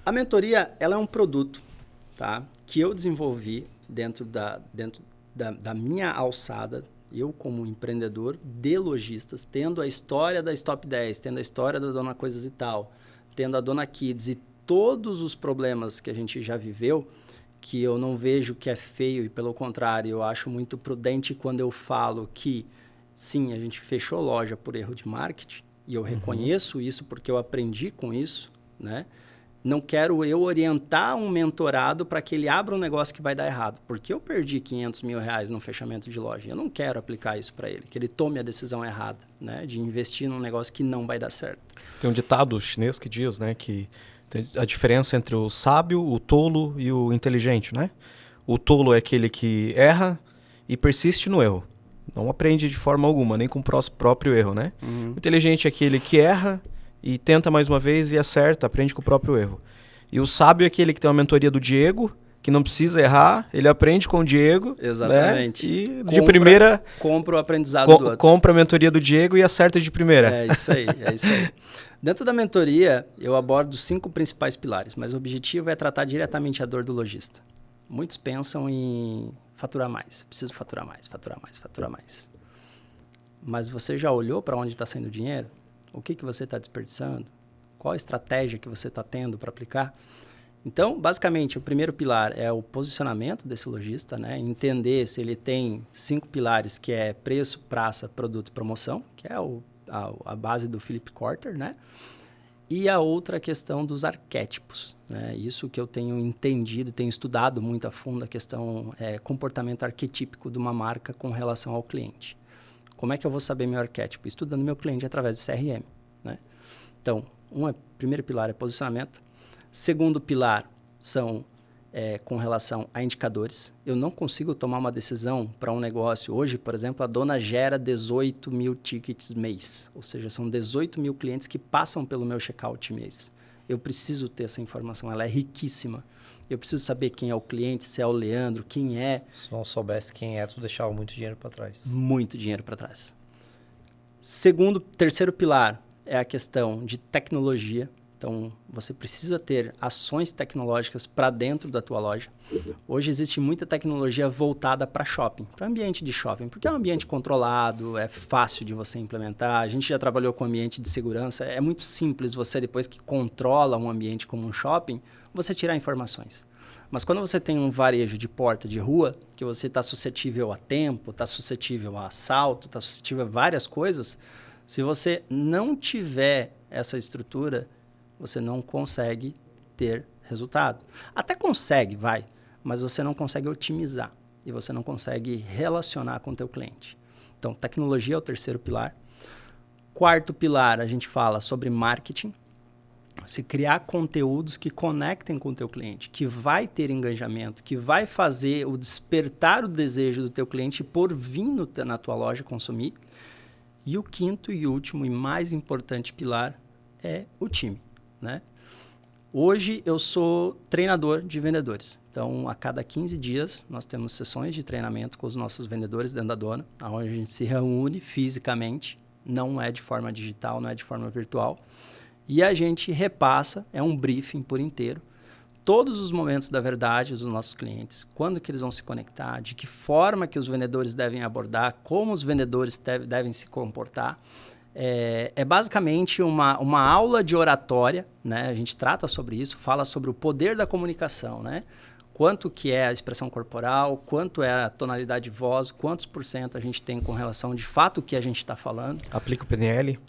A mentoria, ela é um produto, tá, que eu desenvolvi dentro da minha alçada, eu como empreendedor de lojistas, tendo a história da Stop 10, tendo a história da Dona Coisas e Tal, tendo a Dona Kids e todos os problemas que a gente já viveu, que eu não vejo que é feio e, pelo contrário, eu acho muito prudente quando eu falo que sim, a gente fechou loja por erro de marketing, e eu reconheço isso porque eu aprendi com isso, né? Não quero eu orientar um mentorado para que ele abra um negócio que vai dar errado, porque eu perdi R$500 mil no fechamento de loja. Eu não quero aplicar isso para ele, que ele tome a decisão errada, né? De investir num negócio que não vai dar certo. Tem um ditado chinês que diz, né, que tem a diferença entre o sábio, o tolo e o inteligente, né? O tolo é aquele que erra e persiste no erro. Não aprende de forma alguma, nem com o próprio erro, né? O inteligente é aquele que erra e tenta mais uma vez e acerta, aprende com o próprio erro. E o sábio é aquele que tem uma mentoria do Diego, que não precisa errar, ele aprende com o Diego. Exatamente. Né? E de primeira... Compra o aprendizado do outro. Compra a mentoria do Diego e acerta de primeira. É isso aí. Dentro da mentoria, eu abordo 5 principais pilares, mas o objetivo é tratar diretamente a dor do lojista. Muitos pensam em faturar mais. Preciso faturar mais. Mas você já olhou para onde está saindo o dinheiro? O que você está desperdiçando? Qual a estratégia que você está tendo para aplicar? Então, basicamente, o primeiro pilar é o posicionamento desse lojista, né? Entender se ele tem 5 pilares, que é preço, praça, produto e promoção, que é a base do Philip Kotler, né? E a outra questão dos arquétipos, né? Isso que eu tenho entendido, tenho estudado muito a fundo, a questão comportamento arquetípico de uma marca com relação ao cliente. Como é que eu vou saber meu arquétipo? Estudando meu cliente através de CRM, né? Então, primeiro pilar é posicionamento. Segundo pilar são com relação a indicadores. Eu não consigo tomar uma decisão para um negócio. Hoje, por exemplo, a dona gera 18 mil tickets mês. Ou seja, são 18 mil clientes que passam pelo meu checkout mês. Eu preciso ter essa informação, ela é riquíssima. Eu preciso saber quem é o cliente, se é o Leandro, quem é. Se não soubesse quem é, tu deixava muito dinheiro para trás. Muito dinheiro para trás. Terceiro pilar é a questão de tecnologia. Então, você precisa ter ações tecnológicas para dentro da tua loja. Hoje existe muita tecnologia voltada para shopping, para ambiente de shopping, porque é um ambiente controlado, é fácil de você implementar. A gente já trabalhou com ambiente de segurança. É muito simples você, depois que controla um ambiente como um shopping, você tirar informações. Mas quando você tem um varejo de porta de rua, que você está suscetível a tempo, está suscetível a assalto, está suscetível a várias coisas, se você não tiver essa estrutura, você não consegue ter resultado. Até consegue, mas você não consegue otimizar e você não consegue relacionar com o teu cliente. Então, tecnologia é o terceiro pilar. Quarto pilar, a gente fala sobre marketing. Você criar conteúdos que conectem com o teu cliente, que vai ter engajamento, que vai fazer despertar o desejo do teu cliente por vir na tua loja consumir. E o quinto e último e mais importante pilar é o time, né? Hoje eu sou treinador de vendedores. Então, a cada 15 dias, nós temos sessões de treinamento com os nossos vendedores dentro da Dona, onde a gente se reúne fisicamente, não é de forma digital, não é de forma virtual, e a gente repassa, é um briefing por inteiro, todos os momentos da verdade dos nossos clientes, quando que eles vão se conectar, de que forma que os vendedores devem abordar, como os vendedores devem se comportar. É basicamente uma aula de oratória, né? A gente trata sobre isso, fala sobre o poder da comunicação, né? Quanto que é a expressão corporal, quanto é a tonalidade de voz, quantos % a gente tem com relação de fato o que a gente está falando. Aplica o PNL?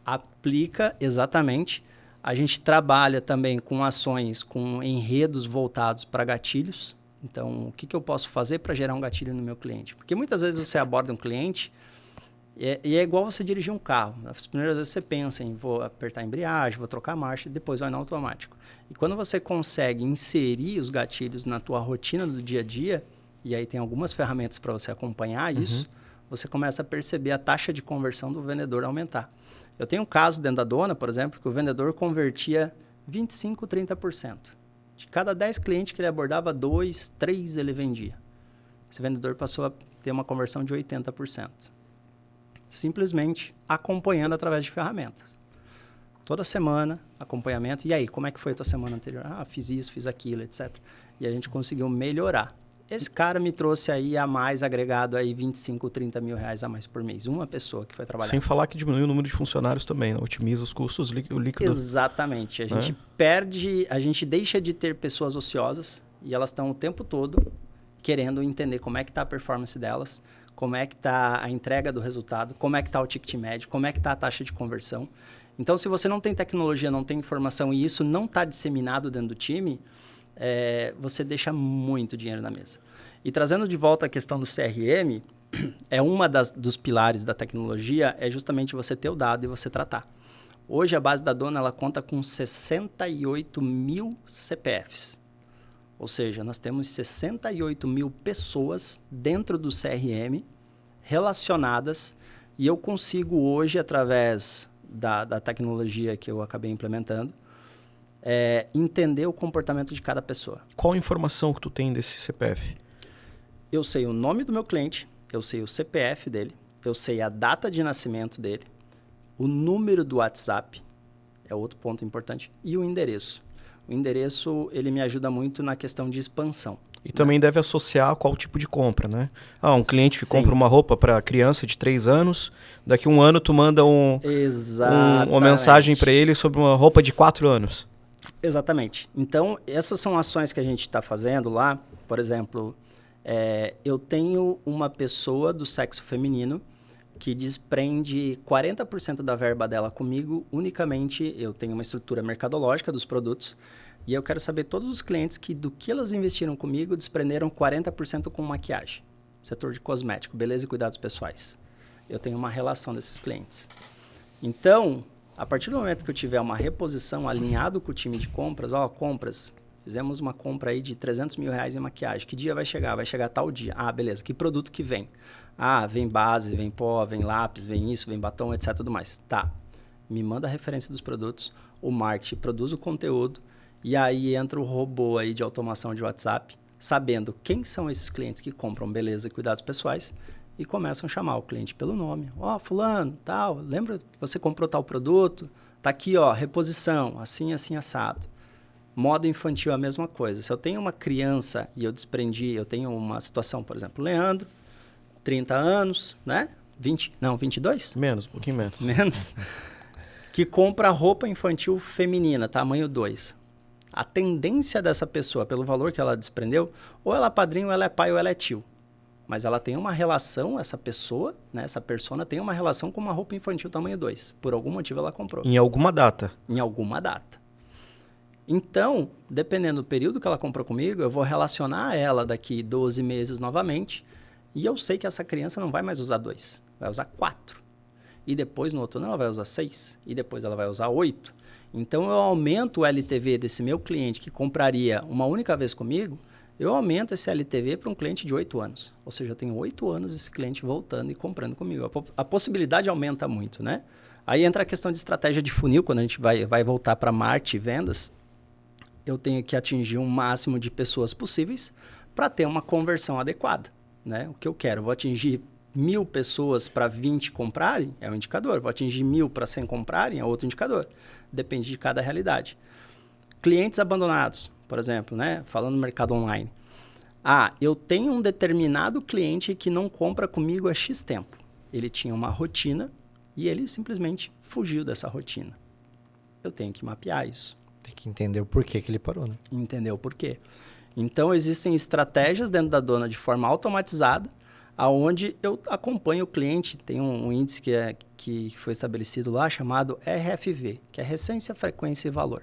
Aplica, exatamente. A gente trabalha também com ações, com enredos voltados para gatilhos. Então, o que eu posso fazer para gerar um gatilho no meu cliente? Porque muitas vezes você aborda um cliente e é igual você dirigir um carro. As primeiras vezes você pensa em vou apertar a embreagem, vou trocar a marcha, e depois vai no automático. E quando você consegue inserir os gatilhos na tua rotina do dia a dia, e aí tem algumas ferramentas para você acompanhar isso, você começa a perceber a taxa de conversão do vendedor aumentar. Eu tenho um caso dentro da Dona, por exemplo, que o vendedor convertia 25%, 30%. De cada 10 clientes que ele abordava, 2, 3 ele vendia. Esse vendedor passou a ter uma conversão de 80%. Simplesmente acompanhando através de ferramentas. Toda semana, acompanhamento. E aí, como é que foi a tua semana anterior? Fiz isso, fiz aquilo, etc. E a gente conseguiu melhorar. Esse cara me trouxe aí a mais agregado aí 25, 30 mil reais a mais por mês. Uma pessoa que foi trabalhar. Sem falar que diminui o número de funcionários também, né? Otimiza os custos, o líquido. Exatamente. A gente perde, a gente deixa de ter pessoas ociosas e elas estão o tempo todo querendo entender como é que está a performance delas, como é que está a entrega do resultado, como é que está o ticket médio, como é que está a taxa de conversão. Então, se você não tem tecnologia, não tem informação e isso não está disseminado dentro do time, você deixa muito dinheiro na mesa. E trazendo de volta a questão do CRM, uma dos pilares da tecnologia é justamente você ter o dado e você tratar. Hoje, a base da Dona ela conta com 68 mil CPFs. Ou seja, nós temos 68 mil pessoas dentro do CRM relacionadas e eu consigo hoje, através da tecnologia que eu acabei implementando, entender o comportamento de cada pessoa. Qual a informação que tu tem desse CPF? Eu sei o nome do meu cliente, eu sei o CPF dele, eu sei a data de nascimento dele, o número do WhatsApp, é outro ponto importante, e o endereço. O endereço, ele me ajuda muito na questão de expansão. E também deve associar qual tipo de compra, né? Um cliente que Sim. compra uma roupa para criança de 3 anos, daqui a um ano tu manda uma mensagem para ele sobre uma roupa de 4 anos. Exatamente. Então, essas são ações que a gente está fazendo lá. Por exemplo, eu tenho uma pessoa do sexo feminino que desprende 40% da verba dela comigo unicamente. Eu tenho uma estrutura mercadológica dos produtos e eu quero saber todos os clientes que do que elas investiram comigo desprenderam 40% com maquiagem. Setor de cosmético, beleza e cuidados pessoais. Eu tenho uma relação desses clientes. Então, a partir do momento que eu tiver uma reposição alinhado com o time de compras, compras, fizemos uma compra aí de 300 mil reais em maquiagem. Que dia vai chegar? Vai chegar tal dia. Ah, beleza. Que produto que vem? Ah, vem base, vem pó, vem lápis, vem isso, vem batom, etc. Tudo mais. Tá. Me manda a referência dos produtos, o marketing produz o conteúdo e aí entra o robô aí de automação de WhatsApp, sabendo quem são esses clientes que compram beleza e cuidados pessoais e começam a chamar o cliente pelo nome. Fulano, tal, lembra que você comprou tal produto? Tá aqui, reposição, assim, assim, assado. Moda infantil é a mesma coisa. Se eu tenho uma criança e eu tenho uma situação, por exemplo, Leandro, 30 anos, né? 22? Menos, um pouquinho menos. Menos. Que compra roupa infantil feminina, tamanho 2. A tendência dessa pessoa, pelo valor que ela desprendeu, ou ela é padrinho, ou ela é pai, ou ela é tio. Mas ela tem uma relação, essa pessoa, né, essa persona tem uma relação com uma roupa infantil tamanho 2. Por algum motivo ela comprou. Em alguma data. Em alguma data. Então, dependendo do período que ela comprou comigo, eu vou relacionar ela daqui 12 meses novamente. E eu sei que essa criança não vai mais usar 2, vai usar 4. E depois, no outono, ela vai usar 6. E depois ela vai usar 8. Então, eu aumento o LTV desse meu cliente que compraria uma única vez comigo, eu aumento esse LTV para um cliente de 8 anos. Ou seja, eu tenho 8 anos esse cliente voltando e comprando comigo. A possibilidade aumenta muito, né? Aí entra a questão de estratégia de funil, quando a gente vai voltar para marketing e vendas, eu tenho que atingir um máximo de pessoas possíveis para ter uma conversão adequada, né? O que eu quero, vou atingir 1.000 pessoas para 20 comprarem, é um indicador. Vou atingir 1.000 para 100 comprarem, é outro indicador. Depende de cada realidade. Clientes abandonados, por exemplo, né? Falando no mercado online. Eu tenho um determinado cliente que não compra comigo há X tempo. Ele tinha uma rotina e ele simplesmente fugiu dessa rotina. Eu tenho que mapear isso. Tem que entender o porquê que ele parou, né? Entender o porquê. Então, existem estratégias dentro da Dona de forma automatizada, aonde eu acompanho o cliente. Tem um índice que foi estabelecido lá chamado RFV, que é Recência, Frequência e Valor.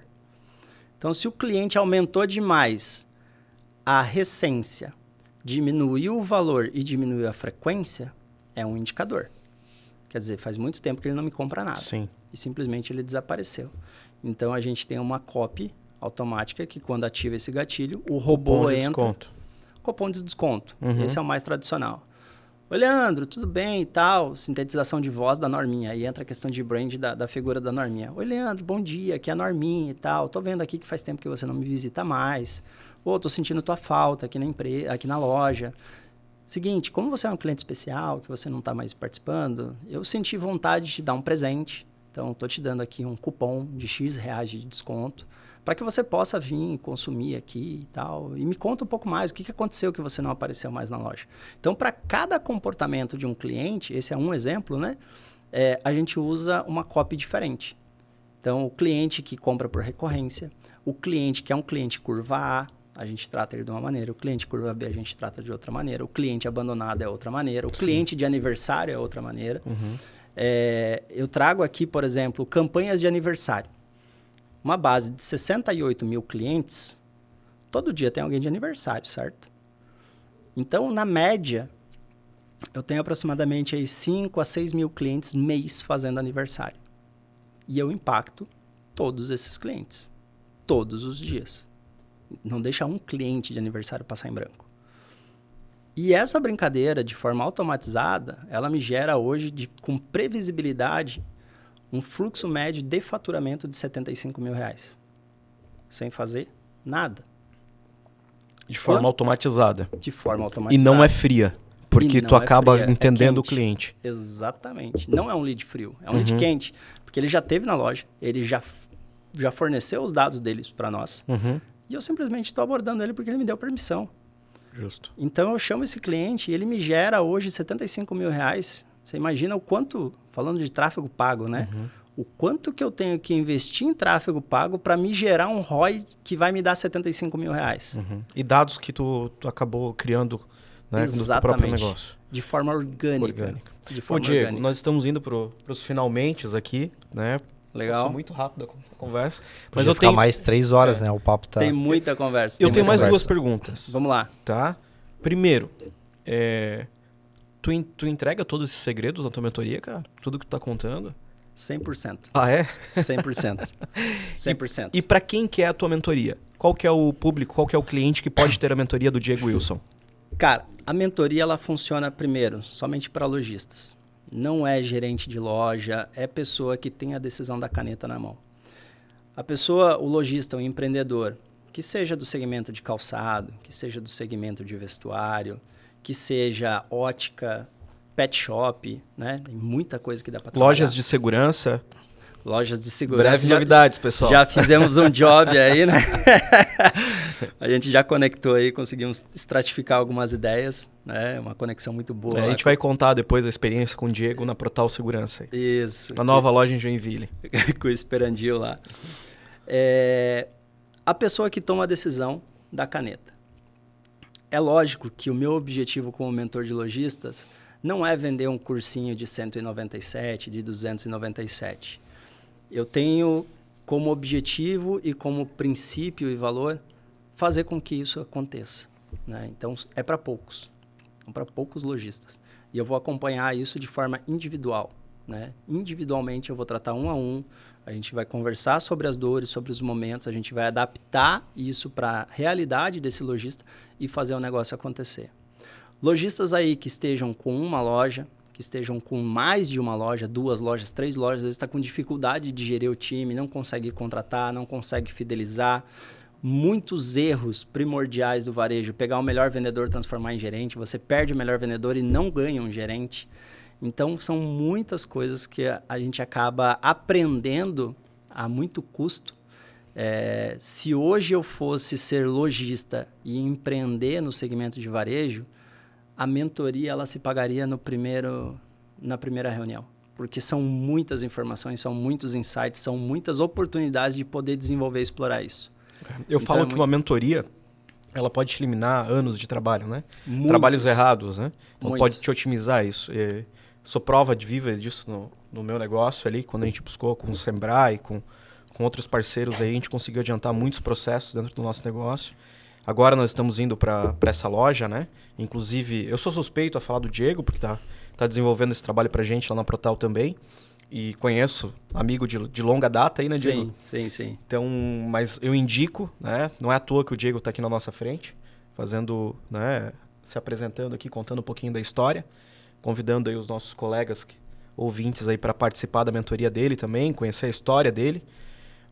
Então, se o cliente aumentou demais a recência, diminuiu o valor e diminuiu a frequência, é um indicador. Quer dizer, faz muito tempo que ele não me compra nada. Sim. E simplesmente ele desapareceu. Então, a gente tem uma copy automática que, quando ativa esse gatilho, o robô Cupom de entra... desconto. Cupom de desconto. Uhum. Esse é o mais tradicional. Oi, Leandro, tudo bem e tal? Sintetização de voz da Norminha. Aí entra a questão de brand da figura da Norminha. Oi, Leandro, bom dia. Aqui é a Norminha e tal. Tô vendo aqui que faz tempo que você não me visita mais. Tô sentindo tua falta aqui aqui na loja. Seguinte, como você é um cliente especial, que você não está mais participando, eu senti vontade de te dar um presente. Então, estou te dando aqui um cupom de X reais de desconto para que você possa vir consumir aqui e tal. E me conta um pouco mais, o que aconteceu que você não apareceu mais na loja. Então, para cada comportamento de um cliente, esse é um exemplo, né? A gente usa uma copy diferente. Então, o cliente que compra por recorrência, o cliente que é um cliente curva A gente trata ele de uma maneira, o cliente curva B a gente trata de outra maneira, o cliente abandonado é outra maneira, o cliente de aniversário é outra maneira. Uhum. Eu trago aqui, por exemplo, campanhas de aniversário. Uma base de 68 mil clientes, todo dia tem alguém de aniversário, certo? Então, na média, eu tenho aproximadamente aí 5 a 6 mil clientes mês fazendo aniversário. E eu impacto todos esses clientes, todos os dias. Não deixa um cliente de aniversário passar em branco. E essa brincadeira, de forma automatizada, ela me gera hoje, com previsibilidade, um fluxo médio de faturamento de 75 mil reais. Sem fazer nada. De forma automatizada. De forma automatizada. E não é fria, porque tu acaba entendendo o cliente. Exatamente. Não é um lead frio, é um lead quente. Porque ele já esteve na loja, ele já forneceu os dados deles para nós. E eu simplesmente estou abordando ele porque ele me deu permissão. Justo. Então, eu chamo esse cliente e ele me gera hoje 75 mil reais. Você imagina o quanto, falando de tráfego pago, né? O quanto que eu tenho que investir em tráfego pago para me gerar um ROI que vai me dar 75 mil reais? Uhum. E dados que tu acabou criando, né, no teu próprio negócio. De forma orgânica. De Pô, Diego, nós estamos indo para os finalmente aqui, né? Legal. Passou muito rápido a conversa. Mas eu tenho mais 3 horas, né? O papo tá... Tem muita conversa. Eu tenho mais 2 perguntas. Vamos lá. Tá? Primeiro, tu entrega todos esses segredos na tua mentoria, cara? Tudo que tu tá contando? 100%. Ah, é? 100%. 100%. E para quem que é a tua mentoria? Qual que é o público, qual que é o cliente que pode ter a mentoria do Diego Wilson? Cara, a mentoria ela funciona primeiro somente para lojistas. Não é gerente de loja, é pessoa que tem a decisão da caneta na mão. A pessoa, o lojista, o empreendedor, que seja do segmento de calçado, que seja do segmento de vestuário, que seja ótica, pet shop, né? Tem muita coisa que dá para trabalhar. Lojas de segurança. Lojas de segurança. Breve novidades, pessoal. Já fizemos um job aí, né? A gente já conectou aí, conseguimos estratificar algumas ideias, né? Uma conexão muito boa. A gente vai contar depois a experiência com o Diego na Protal Segurança. Aí. Isso. Na nova loja em Joinville. Com o Esperandil lá. A pessoa que toma a decisão da caneta. É lógico que o meu objetivo como mentor de lojistas não é vender um cursinho de 197, de 297. Eu tenho como objetivo e como princípio e valor fazer com que isso aconteça, né? Então, é para poucos. São para poucos lojistas. E eu vou acompanhar isso de forma individual, né? Individualmente, eu vou tratar um a um. A gente vai conversar sobre as dores, sobre os momentos. A gente vai adaptar isso para a realidade desse lojista e fazer o negócio acontecer. Lojistas aí que estejam com uma loja, que estejam com mais de uma loja, 2 lojas, 3 lojas, às vezes está com dificuldade de gerir o time, não consegue contratar, não consegue fidelizar. Muitos erros primordiais do varejo. Pegar o melhor vendedor, transformar em gerente. Você perde o melhor vendedor e não ganha um gerente. Então, são muitas coisas que a gente acaba aprendendo a muito custo. Se hoje eu fosse ser lojista e empreender no segmento de varejo, a mentoria ela se pagaria na primeira reunião. Porque são muitas informações, são muitos insights, são muitas oportunidades de poder desenvolver e explorar isso. Eu falo que uma mentoria, ela pode te eliminar anos de trabalho, né? Muitos. Trabalhos errados, né? Então Muitos. pode te otimizar isso. Sou prova de viva disso no meu negócio ali, quando a gente buscou com o Sebrae, com outros parceiros aí, a gente conseguiu adiantar muitos processos dentro do nosso negócio. Agora nós estamos indo para essa loja, né? Inclusive, eu sou suspeito a falar do Diego, porque tá desenvolvendo esse trabalho pra gente lá na Protal também. E conheço, amigo de longa data aí, né, Diego? Sim. Então, mas eu indico, né? Não é à toa que o Diego tá aqui na nossa frente, fazendo, né? Se apresentando aqui, contando um pouquinho da história, convidando aí os nossos colegas ouvintes aí para participar da mentoria dele também, conhecer a história dele.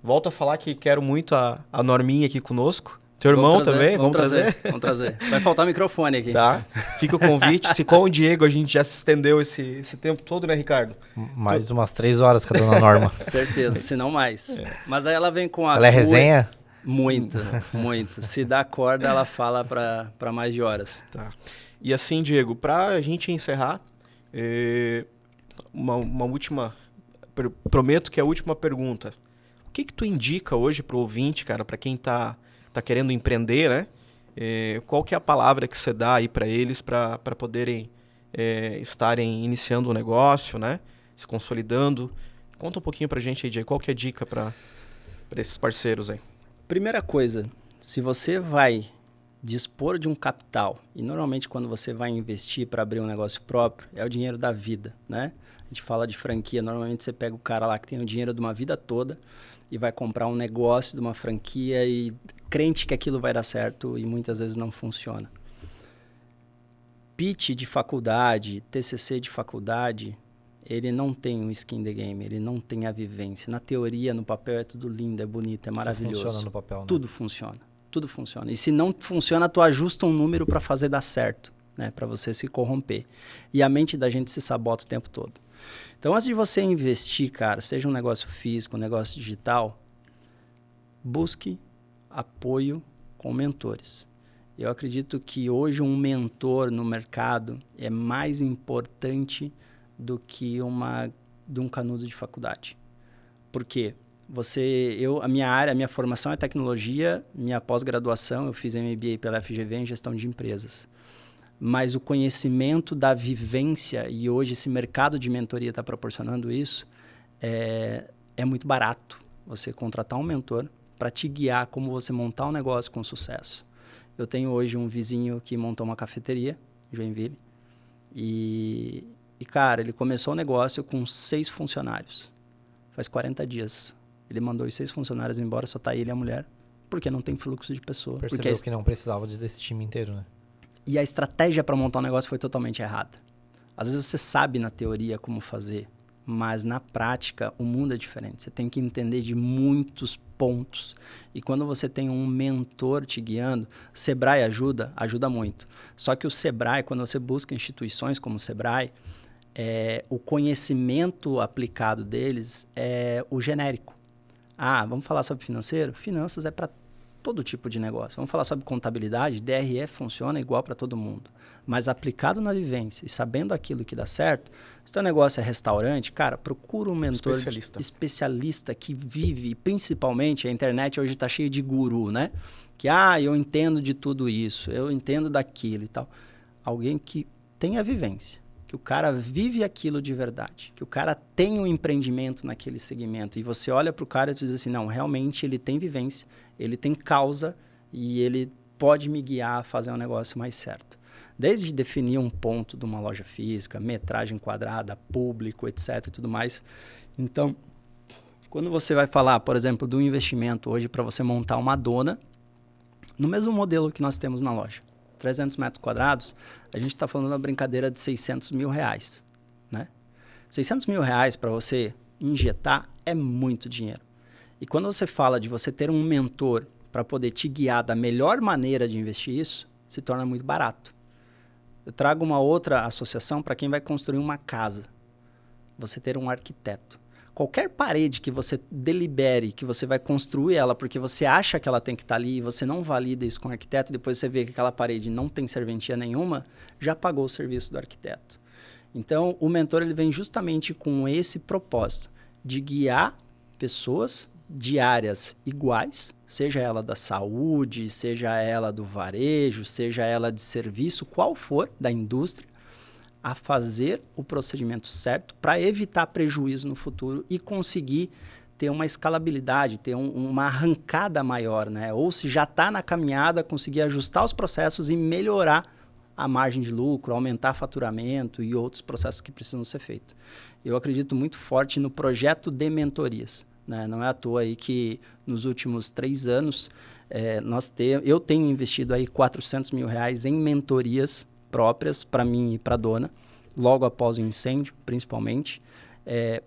Volto a falar que quero muito a Norminha aqui conosco. Teu irmão também? Vamos trazer? Vamos trazer. Vai faltar microfone aqui. Tá. Fica o convite. Se com o Diego a gente já se estendeu esse tempo todo, né, Ricardo? Mais umas 3 horas com a dona Norma. Certeza, se não mais. Mas aí ela vem com a... Ela é resenha? Muito. Se dá corda, ela fala para mais de horas. Tá. E assim, Diego, pra gente encerrar, uma última... Prometo que é a última pergunta. O que tu indica hoje pro ouvinte, cara, para quem tá querendo empreender, né? Qual que é a palavra que você dá aí para eles para poderem estarem iniciando um negócio, né? Se consolidando. Conta um pouquinho pra gente aí, Diego. Qual que é a dica para esses parceiros aí? Primeira coisa, se você vai dispor de um capital, e normalmente quando você vai investir para abrir um negócio próprio, é o dinheiro da vida, né? A gente fala de franquia, normalmente você pega o cara lá que tem o dinheiro de uma vida toda e vai comprar um negócio de uma franquia e crente que aquilo vai dar certo e muitas vezes não funciona. Pitch de faculdade, TCC de faculdade, ele não tem um skin in the game, ele não tem a vivência. Na teoria, no papel é tudo lindo, é bonito, é maravilhoso. Tudo funciona no papel, né? Tudo funciona. E se não funciona, tu ajusta um número para fazer dar certo, né? Para você se corromper. E a mente da gente se sabota o tempo todo. Então, antes de você investir, cara, seja um negócio físico, um negócio digital, busque apoio com mentores. Eu acredito que hoje um mentor no mercado é mais importante do que um canudo de faculdade. Por quê? A minha formação é tecnologia, minha pós-graduação, eu fiz MBA pela FGV em gestão de empresas. Mas o conhecimento da vivência, e hoje esse mercado de mentoria está proporcionando isso, é muito barato você contratar um mentor para te guiar como você montar um negócio com sucesso. Eu tenho hoje um vizinho que montou uma cafeteria em Joinville e, cara, ele começou o negócio com 6 funcionários. Faz 40 dias. Ele mandou os 6 funcionários embora, só tá ele e a mulher, porque não tem fluxo de pessoa. Percebeu que não precisava desse time inteiro, né? E a estratégia para montar um negócio foi totalmente errada. Às vezes você sabe na teoria como fazer, mas na prática o mundo é diferente. Você tem que entender de muitos pontos. E quando você tem um mentor te guiando, Sebrae ajuda muito. Só que o Sebrae, quando você busca instituições como o Sebrae, o conhecimento aplicado deles é o genérico. Vamos falar sobre financeiro? Finanças é para todo tipo de negócio. Vamos falar sobre contabilidade? DRE funciona igual para todo mundo. Mas aplicado na vivência e sabendo aquilo que dá certo, se o teu negócio é restaurante, cara, procura um mentor especialista que vive, principalmente a internet hoje está cheia de guru, né? Que, eu entendo de tudo isso, eu entendo daquilo e tal. Alguém que tem a vivência, que o cara vive aquilo de verdade, que o cara tem um empreendimento naquele segmento e você olha para o cara e diz assim, não, realmente ele tem vivência, ele tem causa e ele pode me guiar a fazer um negócio mais certo. Desde definir um ponto de uma loja física, metragem quadrada, público, etc. e tudo mais. Então, quando você vai falar, por exemplo, do investimento hoje para você montar uma dona, no mesmo modelo que nós temos na loja, 300 metros quadrados, a gente está falando da brincadeira de 600 mil reais. Né? 600 mil reais para você injetar é muito dinheiro. E quando você fala de você ter um mentor para poder te guiar da melhor maneira de investir isso, se torna muito barato. Eu trago uma outra associação para quem vai construir uma casa. Você ter um arquiteto. Qualquer parede que você delibere que você vai construir ela porque você acha que ela tem que estar ali e você não valida isso com o arquiteto, depois você vê que aquela parede não tem serventia nenhuma, já pagou o serviço do arquiteto. Então, o mentor ele vem justamente com esse propósito de guiar pessoas de áreas iguais, seja ela da saúde, seja ela do varejo, seja ela de serviço, qual for, da indústria, a fazer o procedimento certo para evitar prejuízo no futuro e conseguir ter uma escalabilidade, ter uma arrancada maior, né? Ou se já está na caminhada, conseguir ajustar os processos e melhorar a margem de lucro, aumentar faturamento e outros processos que precisam ser feitos. Eu acredito muito forte no projeto de mentorias. Né? Não é à toa aí que nos últimos 3 anos eu tenho investido aí 400 mil reais em mentorias próprias para mim e para a dona, logo após o incêndio, principalmente,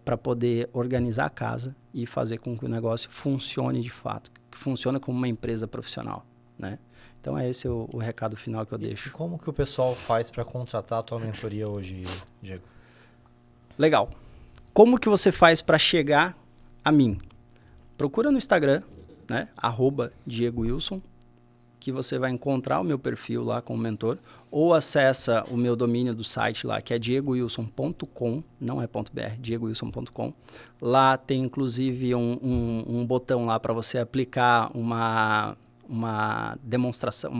para poder organizar a casa e fazer com que o negócio funcione de fato, que funcione como uma empresa profissional. Né? Então, esse é o recado final que eu deixo. E como que o pessoal faz para contratar a tua mentoria hoje, Diego? Legal. Como que você faz para chegar a mim? Procura no Instagram, né? @DiegoWilson, que você vai encontrar o meu perfil lá como mentor, ou acessa o meu domínio do site lá, que é diegowilson.com, não é .br, diegowilson.com. Lá tem inclusive um botão lá para você aplicar uma demonstração,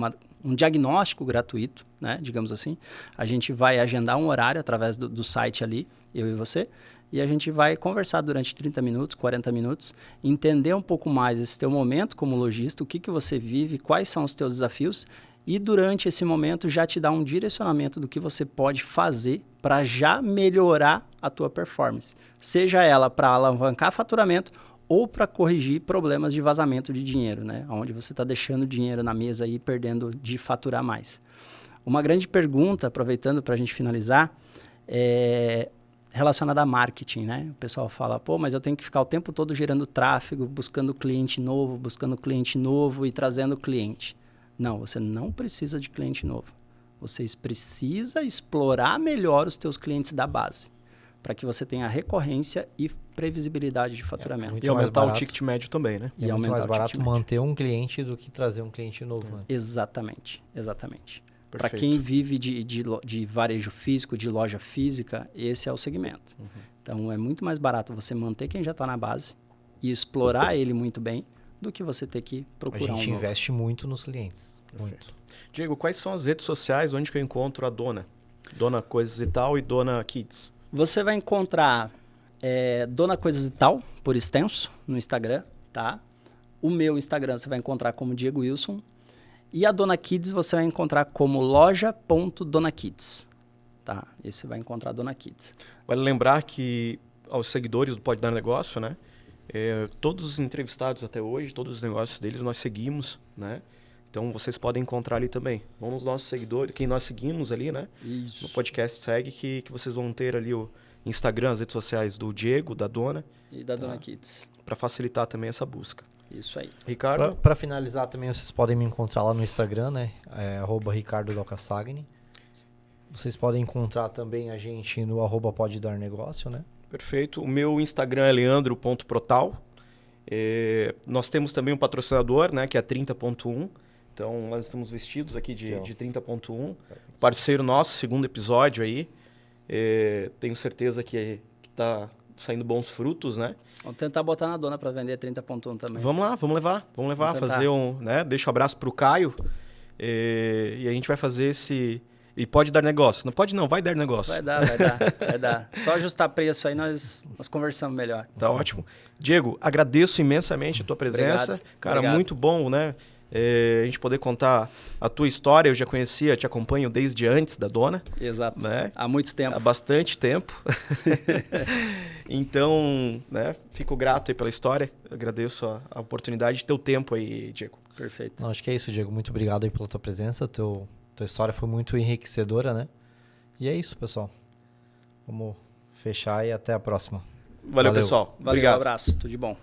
um diagnóstico gratuito, né? Digamos assim. A gente vai agendar um horário através do site ali, eu e você, e a gente vai conversar durante 30 minutos, 40 minutos, entender um pouco mais esse teu momento como lojista, o que você vive, quais são os teus desafios, e durante esse momento já te dar um direcionamento do que você pode fazer para já melhorar a tua performance. Seja ela para alavancar faturamento ou para corrigir problemas de vazamento de dinheiro, né? Onde você está deixando dinheiro na mesa e perdendo de faturar mais. Uma grande pergunta, aproveitando para a gente finalizar, relacionada a marketing, né? O pessoal fala, mas eu tenho que ficar o tempo todo gerando tráfego, buscando cliente novo e trazendo cliente. Não, você não precisa de cliente novo. Você precisa explorar melhor os teus clientes da base, para que você tenha recorrência e previsibilidade de faturamento. E aumentar o ticket médio também, né? É muito mais barato manter um cliente do que trazer um cliente novo. Né? Exatamente. Para quem vive de varejo físico, de loja física, esse é o segmento. Então, é muito mais barato você manter quem já está na base e explorar ele muito bem do que você ter que A procurar gente um novo. investe muito nos clientes. Muito. Diego, quais são as redes sociais onde que eu encontro a Dona? Dona Coisas e Tal e Dona Kids. Você vai encontrar Dona Coisas e Tal, por extenso, no Instagram, tá? O meu Instagram você vai encontrar como Diego Wilson. E a Dona Kids você vai encontrar como loja.donakids, tá? Esse você vai encontrar a Dona Kids. Vale lembrar que aos seguidores do Pode Dar Negócio, né? Todos os entrevistados até hoje, todos os negócios deles nós seguimos, né? Então vocês podem encontrar ali também. Vão nos nossos seguidores, quem nós seguimos ali, né? Isso. No podcast segue que vocês vão ter ali o Instagram, as redes sociais do Diego, da Dona, E da Dona Kids. para facilitar também essa busca. Isso aí. Ricardo? Para finalizar também, vocês podem me encontrar lá no Instagram, né? @Ricardo Dalcastagni. Vocês podem encontrar também a gente no @Pode Dar Negócio, né? Perfeito. O meu Instagram é leandro.protal. Nós temos também um patrocinador, né, que é 30.1. Então, nós estamos vestidos aqui de 30.1. Parceiro nosso, segundo episódio aí. Tenho certeza que está saindo bons frutos, né? Vamos tentar botar na Dona para vender 30.1 também. Vamos lá, vamos levar. Vamos tentar. Fazer né? Deixa um abraço pro Caio. E a gente vai fazer esse... E pode dar negócio. Não pode não, vai dar negócio. Vai dar. Só ajustar preço aí, nós conversamos melhor. Tá ótimo. Diego, agradeço imensamente a tua presença. Obrigado. Cara, Obrigado. muito bom, né? A gente poder contar a tua história. Eu já conhecia, te acompanho desde antes da Dona. Exato. Né? Há muito tempo. Há bastante tempo. Então, né? Fico grato aí pela história. Agradeço a oportunidade de teu tempo aí, Diego. Perfeito. Não, acho que é isso, Diego. Muito obrigado aí pela tua presença. Tua história foi muito enriquecedora, né? E é isso, pessoal. Vamos fechar e até a próxima. Valeu. Pessoal. Valeu, Obrigado. um abraço. Tudo de bom.